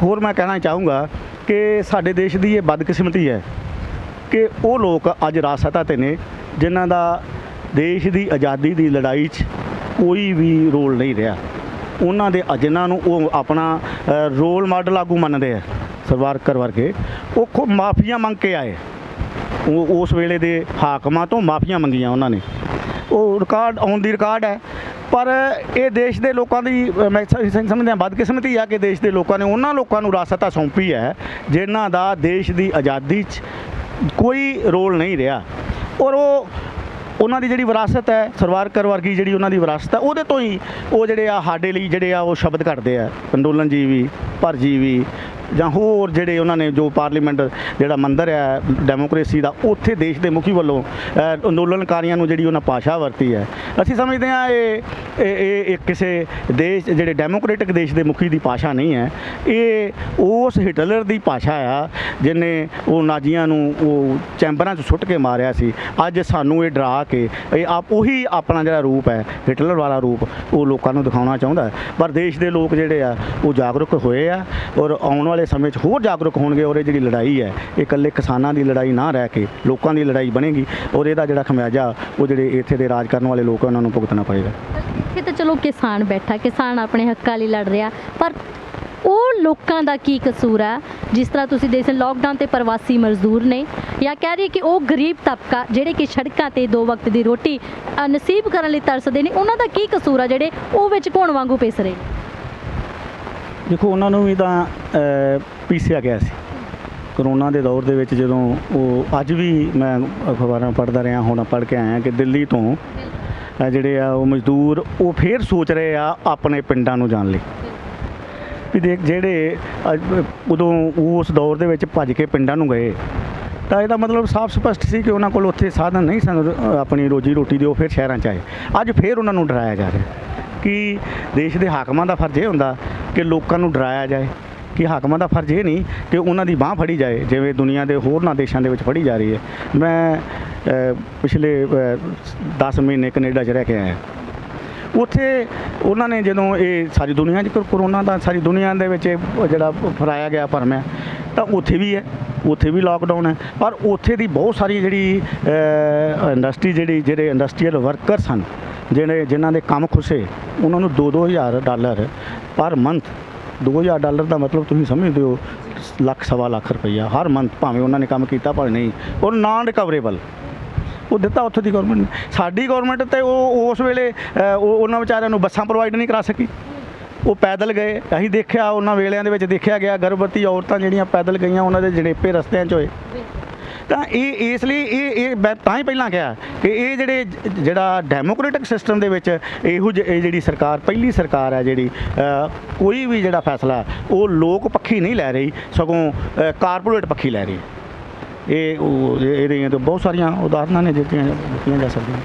ਹੋਰ ਮੈਂ ਕਹਿਣਾ ਚਾਹੂੰਗਾ ਕਿ ਸਾਡੇ ਦੇਸ਼ ਦੀ ਇਹ ਬਦਕਿਸਮਤੀ ਹੈ ਕਿ ਉਹ ਲੋਕ ਅੱਜ ਰਾਜ ਸੱਤਾ 'ਤੇ ਨੇ ਜਿਨ੍ਹਾਂ ਦਾ ਦੇਸ਼ ਦੀ ਆਜ਼ਾਦੀ ਦੀ ਲੜਾਈ 'ਚ ਕੋਈ ਵੀ ਰੋਲ ਨਹੀਂ ਰਿਹਾ। ਉਹਨਾਂ ਦੇ ਜਿਨ੍ਹਾਂ ਨੂੰ ਉਹ ਆਪਣਾ ਰੋਲ ਮਾਡਲ ਆਗੂ ਮੰਨਦੇ ਆ, ਸਰਵਾਰਕਰ ਵਰਗੇ, ਉਹ ਮਾਫੀਆਂ ਮੰਗ ਕੇ ਆਏ। ਉਹ ਉਸ ਵੇਲੇ ਦੇ ਹਾਕਮਾਂ ਤੋਂ ਮਾਫੀਆਂ ਮੰਗੀਆਂ ਉਹਨਾਂ ਨੇ, ਉਹ ਰਿਕਾਰਡ ਔਨ ਦੀ ਰਿਕਾਰਡ ਹੈ। ਪਰ ਇਹ ਦੇਸ਼ ਦੇ ਲੋਕਾਂ ਦੀ ਮੈਂ ਸਮਝਦਾ ਬਦਕਿਸਮਤੀ ਆ ਕਿ ਦੇਸ਼ ਦੇ ਲੋਕਾਂ ਨੇ ਉਹਨਾਂ ਲੋਕਾਂ ਨੂੰ ਰਾਸਤਾ ਸੌਂਪੀ ਹੈ ਜਿਨ੍ਹਾਂ ਦਾ ਦੇਸ਼ ਦੀ ਆਜ਼ਾਦੀ 'ਚ ਕੋਈ ਰੋਲ ਨਹੀਂ ਰਿਹਾ। ਔਰ ਉਹਨਾਂ ਦੀ ਜਿਹੜੀ ਵਿਰਾਸਤ ਹੈ, ਸਰਵਾਰਕਰ ਵਰਗੀ ਜਿਹੜੀ ਉਹਨਾਂ ਦੀ ਵਿਰਾਸਤ ਹੈ, ਉਹਦੇ ਤੋਂ ਹੀ ਉਹ ਜਿਹੜੇ ਆ ਸਾਡੇ ਲਈ ਜਿਹੜੇ ਆ ਉਹ ਸ਼ਬਦ ਕੱਢਦੇ ਆ, ਅੰਦੋਲਨ ਜੀਵੀ, ਪਰਜੀਵੀ ਜਾਂ ਹੋਰ ਜਿਹੜੇ ਉਹਨਾਂ ਨੇ ਜੋ ਪਾਰਲੀਮੈਂਟ ਜਿਹੜਾ ਮੰਦਰ ਹੈ ਡੈਮੋਕ੍ਰੇਸੀ ਦਾ, ਉੱਥੇ ਦੇਸ਼ ਦੇ ਮੁਖੀ ਵੱਲੋਂ ਅੰਦੋਲਨਕਾਰੀਆਂ ਨੂੰ ਜਿਹੜੀ ਉਹਨਾਂ ਭਾਸ਼ਾ ਵਰਤੀ ਹੈ। ਅਸੀਂ ਸਮਝਦੇ ਹਾਂ ਇਹ ਕਿਸੇ ਦੇਸ਼ ਜਿਹੜੇ ਡੈਮੋਕ੍ਰੇਟਿਕ ਦੇਸ਼ ਦੇ ਮੁਖੀ ਦੀ ਭਾਸ਼ਾ ਨਹੀਂ ਹੈ। ਇਹ ਉਸ ਹਿਟਲਰ ਦੀ ਭਾਸ਼ਾ ਆ ਜਿਹਨੇ ਉਹ ਨਾਜ਼ੀਆਂ ਨੂੰ ਉਹ ਚੈਂਬਰਾਂ 'ਚ ਸੁੱਟ ਕੇ ਮਾਰਿਆ ਸੀ। ਅੱਜ ਸਾਨੂੰ ਇਹ ਡਰਾ ਕੇ ਉਹੀ ਆਪਣਾ ਜਿਹੜਾ ਰੂਪ ਹੈ ਹਿਟਲਰ ਵਾਲਾ ਰੂਪ ਉਹ ਲੋਕਾਂ ਨੂੰ ਦਿਖਾਉਣਾ ਚਾਹੁੰਦਾ। ਪਰ ਦੇਸ਼ ਦੇ ਲੋਕ ਜਿਹੜੇ ਆ ਉਹ ਜਾਗਰੂਕ ਹੋਏ ਆ ਔਰ ਆਉਣ ਵਾਲੇ ਸਮੇਂ 'ਚ ਹੋਰ ਜਾਗਰੂਕ ਹੋਣਗੇ। ਔਰ ਇਹ ਜਿਹੜੀ ਲੜਾਈ ਹੈ ਇਹ ਇਕੱਲੇ ਕਿਸਾਨਾਂ ਦੀ ਲੜਾਈ ਨਾ ਰਹਿ ਕੇ ਲੋਕਾਂ ਦੀ ਲੜਾਈ ਬਣੇਗੀ ਔਰ ਇਹਦਾ ਜਿਹੜਾ ਖਮਿਆਜਾ ਉਹ ਜਿਹੜੇ ਇੱਥੇ ਦੇ ਰਾਜ ਕਰਨ ਵਾਲੇ ਲੋਕ ਉਹਨਾਂ ਨੂੰ ਭੁਗਤਣਾ ਪਏਗਾ। ਇੱਥੇ ਤਾਂ ਚਲੋ ਕਿਸਾਨ ਬੈਠਾ, ਕਿਸਾਨ ਆਪਣੇ ਹੱਕਾਂ ਲਈ ਲੜ ਰਿਹਾ, ਪਰ ਉਹ ਲੋਕਾਂ ਦਾ ਕੀ ਕਸੂਰ ਹੈ? ਜਿਸ ਤਰ੍ਹਾਂ ਤੁਸੀਂ ਦੇਖ ਲੋਕਡਾਊਨ ਤੇ ਪ੍ਰਵਾਸੀ ਮਜ਼ਦੂਰ ਨੇ ਜਾਂ ਕਹਿ ਰਹੀ ਕਿ ਉਹ ਗਰੀਬ ਤਬਕਾ ਜਿਹੜੇ ਕਿ ਸੜਕਾਂ ਤੇ 2 ਵਕਤ ਦੀ ਰੋਟੀ ਨਸੀਬ ਕਰਨ ਲਈ ਤਰਸਦੇ ਨੇ, ਉਹਨਾਂ ਦਾ ਕੀ ਕਸੂਰ ਆ ਜਿਹੜੇ ਉਹ ਵਿੱਚ ਘੋਣ ਵਾਂਗੂ ਪਿਸ ਰਹੇ? ਦੇਖੋ, ਉਹਨਾਂ ਨੂੰ ਵੀ ਤਾਂ ਪੀਸਿਆ ਗਿਆ ਸੀ ਕਰੋਨਾ ਦੇ ਦੌਰ ਦੇ ਵਿੱਚ। ਜਦੋਂ ਉਹ ਅੱਜ ਵੀ ਮੈਂ ਅਖਬਾਰਾਂ ਪੜ੍ਹਦਾ ਰਿਹਾ, ਹੁਣ ਪੜ੍ਹ ਕੇ ਆਇਆ ਕਿ ਦਿੱਲੀ ਤੋਂ ਜਿਹੜੇ ਆ ਉਹ ਮਜ਼ਦੂਰ ਉਹ ਫੇਰ ਸੋਚ ਰਹੇ ਆ ਆਪਣੇ ਪਿੰਡਾਂ ਨੂੰ ਜਾਣ ਲਈ। ਵੀ ਦੇਖ ਜਿਹੜੇ ਉਦੋਂ ਉਸ ਦੌਰ ਦੇ ਵਿੱਚ ਭੱਜ ਕੇ ਪਿੰਡਾਂ ਨੂੰ ਗਏ ਤਾਂ ਇਹਦਾ ਮਤਲਬ ਸਾਫ਼ ਸਪਸ਼ਟ ਸੀ ਕਿ ਉਹਨਾਂ ਕੋਲ ਉੱਥੇ ਸਾਧਨ ਨਹੀਂ ਸਨ ਆਪਣੀ ਰੋਜੀ ਰੋਟੀ ਦੇ, ਉਹ ਫਿਰ ਸ਼ਹਿਰਾਂ 'ਚ ਆਏ। ਅੱਜ ਫਿਰ ਉਹਨਾਂ ਨੂੰ ਡਰਾਇਆ ਜਾ ਰਿਹਾ ਕਿ ਦੇਸ਼ ਦੇ ਹਾਕਮਾਂ ਦਾ ਫਰਜ਼ ਇਹ ਹੁੰਦਾ ਕਿ ਲੋਕਾਂ ਨੂੰ ਡਰਾਇਆ ਜਾਏ, ਕਿ ਹਾਕਮਾਂ ਦਾ ਫਰਜ਼ ਇਹ ਨਹੀਂ ਕਿ ਉਹਨਾਂ ਦੀ ਬਾਂਹ ਫੜੀ ਜਾਏ ਜਿਵੇਂ ਦੁਨੀਆ ਦੇ ਹੋਰਨਾਂ ਦੇਸ਼ਾਂ ਦੇ ਵਿੱਚ ਫੜੀ ਜਾ ਰਹੀ ਹੈ। ਮੈਂ ਪਿਛਲੇ 10 ਮਹੀਨੇ ਕੈਨੇਡਾ 'ਚ ਰਹਿ ਕੇ ਆਇਆ। ਉੱਥੇ ਉਹਨਾਂ ਨੇ ਜਦੋਂ ਇਹ ਸਾਰੀ ਦੁਨੀਆ 'ਚ ਕਰੋਨਾ ਦਾ ਸਾਰੀ ਦੁਨੀਆ ਦੇ ਵਿੱਚ ਜਿਹੜਾ ਫੈਲਾਇਆ ਗਿਆ ਭਰਮ ਤਾਂ ਉੱਥੇ ਵੀ ਹੈ, ਉੱਥੇ ਵੀ ਲਾਕਡਾਊਨ ਹੈ। ਪਰ ਉੱਥੇ ਦੀ ਬਹੁਤ ਸਾਰੀ ਜਿਹੜੀ ਇੰਡਸਟਰੀ ਜਿਹੜੇ ਇੰਡਸਟਰੀਅਲ ਵਰਕਰ ਸਨ ਜਿਨ੍ਹਾਂ ਦੇ ਕੰਮ ਖੁੱਸੇ, ਉਹਨਾਂ ਨੂੰ $2,000 ਪਰ ਮੰਥ। $2,000 ਦਾ ਮਤਲਬ ਤੁਸੀਂ ਸਮਝਦੇ ਹੋ ਲੱਖ ਸਵਾ ਲੱਖ ਰੁਪਈਆ ਹਰ ਮੰਥ, ਭਾਵੇਂ ਉਹਨਾਂ ਨੇ ਕੰਮ ਕੀਤਾ ਭਾਵੇਂ ਨਹੀਂ, ਔਰ ਨਾਨ ਰਿਕਵਰੇਬਲ ਉਹ ਦਿੱਤਾ ਉੱਥੇ ਦੀ ਗੌਰਮੈਂਟ ਨੇ। ਸਾਡੀ ਗੌਰਮੈਂਟ ਤਾਂ ਉਹ ਉਸ ਵੇਲੇ ਉਹਨਾਂ ਵਿਚਾਰਿਆਂ ਨੂੰ ਬੱਸਾਂ ਪ੍ਰੋਵਾਈਡ ਨਹੀਂ ਕਰਾ ਸਕੀ, ਉਹ ਪੈਦਲ ਗਏ। ਅਸੀਂ ਦੇਖਿਆ ਉਹਨਾਂ ਵੇਲਿਆਂ ਦੇ ਵਿੱਚ ਦੇਖਿਆ ਗਿਆ ਗਰਭਵਤੀ ਔਰਤਾਂ ਜਿਹੜੀਆਂ ਪੈਦਲ ਗਈਆਂ, ਉਹਨਾਂ ਦੇ ਜਣੇਪੇ ਰਸਤਿਆਂ 'ਚ ਹੋਏ। ਤਾਂ ਇਹ ਇਸ ਲਈ ਇਹ ਮੈਂ ਤਾਂ ਹੀ ਪਹਿਲਾਂ ਕਿਹਾ ਕਿ ਇਹ ਜਿਹੜਾ ਡੈਮੋਕ੍ਰੈਟਿਕ ਸਿਸਟਮ ਦੇ ਵਿੱਚ ਇਹ ਜਿਹੜੀ ਸਰਕਾਰ ਪਹਿਲੀ ਸਰਕਾਰ ਹੈ ਜਿਹੜੀ ਕੋਈ ਵੀ ਜਿਹੜਾ ਫੈਸਲਾ ਉਹ ਲੋਕ ਪੱਖੀ ਨਹੀਂ ਲੈ ਰਹੀ, ਸਗੋਂ ਕਾਰਪੋਰੇਟ ਪੱਖੀ ਲੈ ਰਹੀ। ਇਹਦੀਆਂ ਤਾਂ ਬਹੁਤ ਸਾਰੀਆਂ ਉਦਾਹਰਨਾਂ ਨੇ ਦਿੱਤੀਆਂ ਜਾ ਸਕਦੀਆਂ।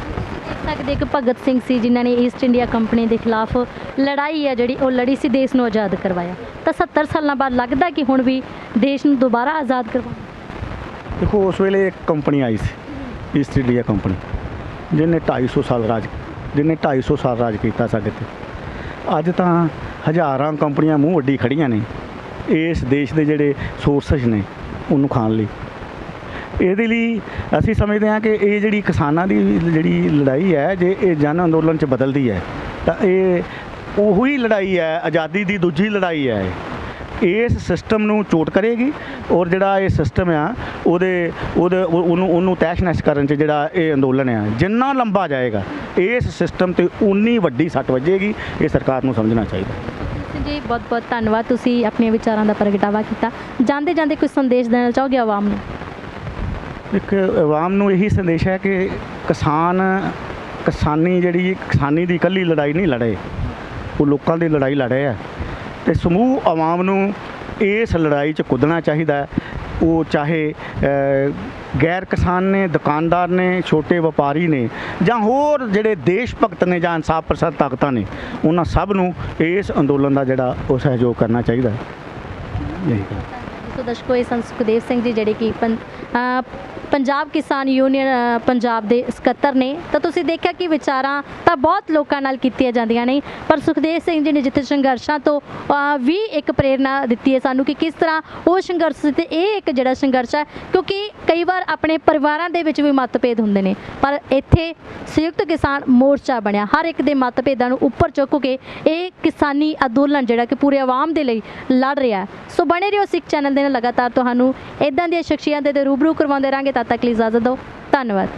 ਸਕਦੇ ਕਿ ਭਗਤ ਸਿੰਘ ਸੀ ਜਿਨ੍ਹਾਂ ਨੇ ਈਸਟ ਇੰਡੀਆ ਕੰਪਨੀ ਦੇ ਖਿਲਾਫ ਲੜਾਈ ਹੈ ਜਿਹੜੀ ਉਹ ਲੜੀ ਸੀ, ਦੇਸ਼ ਨੂੰ ਆਜ਼ਾਦ ਕਰਵਾਇਆ। ਤਾਂ 70 ਸਾਲਾਂ ਬਾਅਦ ਲੱਗਦਾ ਕਿ ਹੁਣ ਵੀ ਦੇਸ਼ ਨੂੰ ਦੁਬਾਰਾ ਆਜ਼ਾਦ ਕਰਵਾਉਣਾ। ਦੇਖੋ ਉਸ ਵੇਲੇ ਇੱਕ ਕੰਪਨੀ ਆਈ ਸੀ ਈਸਟ ਇੰਡੀਆ ਕੰਪਨੀ, ਜਿਹਨੇ 250 ਸਾਲ ਰਾਜ ਕੀਤਾ ਸਾਡੇ 'ਤੇ। ਅੱਜ ਤਾਂ ਹਜ਼ਾਰਾਂ ਕੰਪਨੀਆਂ ਮੂੰਹ ਵੱਡੀ ਖੜੀਆਂ ਨੇ ਇਸ ਦੇਸ਼ ਦੇ ਜਿਹੜੇ ਸੋਰਸਸ ਨੇ ਉਹਨੂੰ ਖਾਣ ਲਈ। ਇਹਦੇ ਲਈ ਅਸੀਂ ਸਮਝਦੇ ਹਾਂ ਕਿ ਇਹ ਜਿਹੜੀ ਕਿਸਾਨਾਂ ਦੀ ਜਿਹੜੀ ਲੜਾਈ ਹੈ, ਜੇ ਇਹ ਜਨ ਅੰਦੋਲਨ 'ਚ ਬਦਲਦੀ ਹੈ ਤਾਂ ਇਹ ਉਹੀ ਲੜਾਈ ਹੈ, ਆਜ਼ਾਦੀ ਦੀ ਦੂਜੀ ਲੜਾਈ ਹੈ। ਇਸ ਸਿਸਟਮ ਨੂੰ ਚੋਟ ਕਰੇਗੀ ਔਰ ਜਿਹੜਾ ਇਹ ਸਿਸਟਮ ਆ ਉਹਨੂੰ ਤਹਿਸ਼-ਨਹਿਸ਼ ਕਰਨ 'ਚ ਜਿਹੜਾ ਇਹ ਅੰਦੋਲਨ ਆ ਜਿੰਨਾ ਲੰਬਾ ਜਾਏਗਾ ਇਸ ਸਿਸਟਮ 'ਤੇ ਉਨੀ ਵੱਡੀ ਸੱਟ ਵੱਜੇਗੀ। ਇਹ ਸਰਕਾਰ ਨੂੰ ਸਮਝਣਾ ਚਾਹੀਦਾ। ਜੀ ਬਹੁਤ ਬਹੁਤ ਧੰਨਵਾਦ, ਤੁਸੀਂ ਆਪਣੇ ਵਿਚਾਰਾਂ ਦਾ ਪ੍ਰਗਟਾਵਾ ਕੀਤਾ। ਜਾਂਦੇ ਜਾਂਦੇ ਕੋਈ ਸੰਦੇਸ਼ ਦੇਣਾ ਚਾਹੋਗੇ ਆਵਾਮ ਨੂੰ? ਇੱਕ ਆਵਾਮ ਨੂੰ ਇਹੀ ਸੰਦੇਸ਼ ਹੈ ਕਿ ਕਿਸਾਨੀ ਦੀ ਇਕੱਲੀ ਲੜਾਈ ਨਹੀਂ ਲੜੇ, ਉਹ ਲੋਕਾਂ ਦੀ ਲੜਾਈ ਲੜੇ ਆ ਅਤੇ ਸਮੂਹ ਆਵਾਮ ਨੂੰ ਇਸ ਲੜਾਈ 'ਚ ਕੁੱਦਣਾ ਚਾਹੀਦਾ। ਉਹ ਚਾਹੇ ਗੈਰ ਕਿਸਾਨ ਨੇ, ਦੁਕਾਨਦਾਰ ਨੇ, ਛੋਟੇ ਵਪਾਰੀ ਨੇ ਜਾਂ ਹੋਰ ਜਿਹੜੇ ਦੇਸ਼ ਭਗਤ ਨੇ ਜਾਂ ਇਨਸਾਫ ਪਸੰਦ ਤਾਕਤਾਂ ਨੇ, ਉਹਨਾਂ ਸਭ ਨੂੰ ਇਸ ਅੰਦੋਲਨ ਦਾ ਜਿਹੜਾ ਉਹ ਸਹਿਯੋਗ ਕਰਨਾ ਚਾਹੀਦਾ। ਇਹੀ ਗੱਲ। ਸੋ ਦਰਸ਼ਕੋ, ਇਹ ਸਨ ਸੁਖਦੇਵ ਸਿੰਘ ਜੀ ਜਿਹੜੇ ਕਿ ਪੰਜਾਬ ਕਿਸਾਨ ਯੂਨੀਅਨ ਪੰਜਾਬ ਦੇ ਸਕੱਤਰ ਨੇ। ਤਾਂ ਤੁਸੀਂ ਦੇਖਿਆ ਕਿ ਵਿਚਾਰਾਂ ਤਾਂ ਬਹੁਤ ਲੋਕਾਂ ਨਾਲ ਕੀਤੀਆਂ ਜਾਂਦੀਆਂ ਨੇ, ਪਰ ਸੁਖਦੇਵ ਸਿੰਘ ਜੀ ਨੇ ਜਿੱਥੇ ਸੰਘਰਸ਼ਾਂ ਤੋਂ ਵੀ ਇੱਕ ਪ੍ਰੇਰਨਾ ਦਿੱਤੀ ਹੈ ਸਾਨੂੰ ਕਿ ਕਿਸ ਤਰ੍ਹਾਂ ਉਹ ਸੰਘਰਸ਼ ਤੇ ਇਹ ਇੱਕ ਜਿਹੜਾ ਸੰਘਰਸ਼ ਹੈ, ਕਿਉਂਕਿ ਕਈ ਵਾਰ ਆਪਣੇ ਪਰਿਵਾਰਾਂ ਦੇ ਵਿੱਚ ਵੀ ਮਤਭੇਦ ਹੁੰਦੇ ਨੇ, ਪਰ ਇੱਥੇ ਸੰਯੁਕਤ ਕਿਸਾਨ ਮੋਰਚਾ ਬਣਿਆ, ਹਰ ਇੱਕ ਦੇ ਮਤਭੇਦਾਂ ਨੂੰ ਉੱਪਰ ਚੁੱਕ ਕੇ ਇਹ ਕਿਸਾਨੀ ਅੰਦੋਲਨ ਜਿਹੜਾ ਕਿ ਪੂਰੇ ਆਵਾਮ ਦੇ ਲਈ ਲੜ ਰਿਹਾ। ਸੋ ਬਣੇ ਰਹੋ ਸਿੱਖ ਚੈਨਲ ਦੇ ਨਾਲ, ਲਗਾਤਾਰ ਤੁਹਾਨੂੰ ਇੱਦਾਂ ਦੀਆਂ ਸ਼ਖਸੀਅਤਾਂ ਦੇ ਰੂਬਰੂ ਕਰਵਾਉਂਦੇ ਰਹਾਂਗੇ। ਤਦ ਤੱਕ ਲਈ ਇਜਾਜ਼ਤ ਦਿਓ। ਧੰਨਵਾਦ।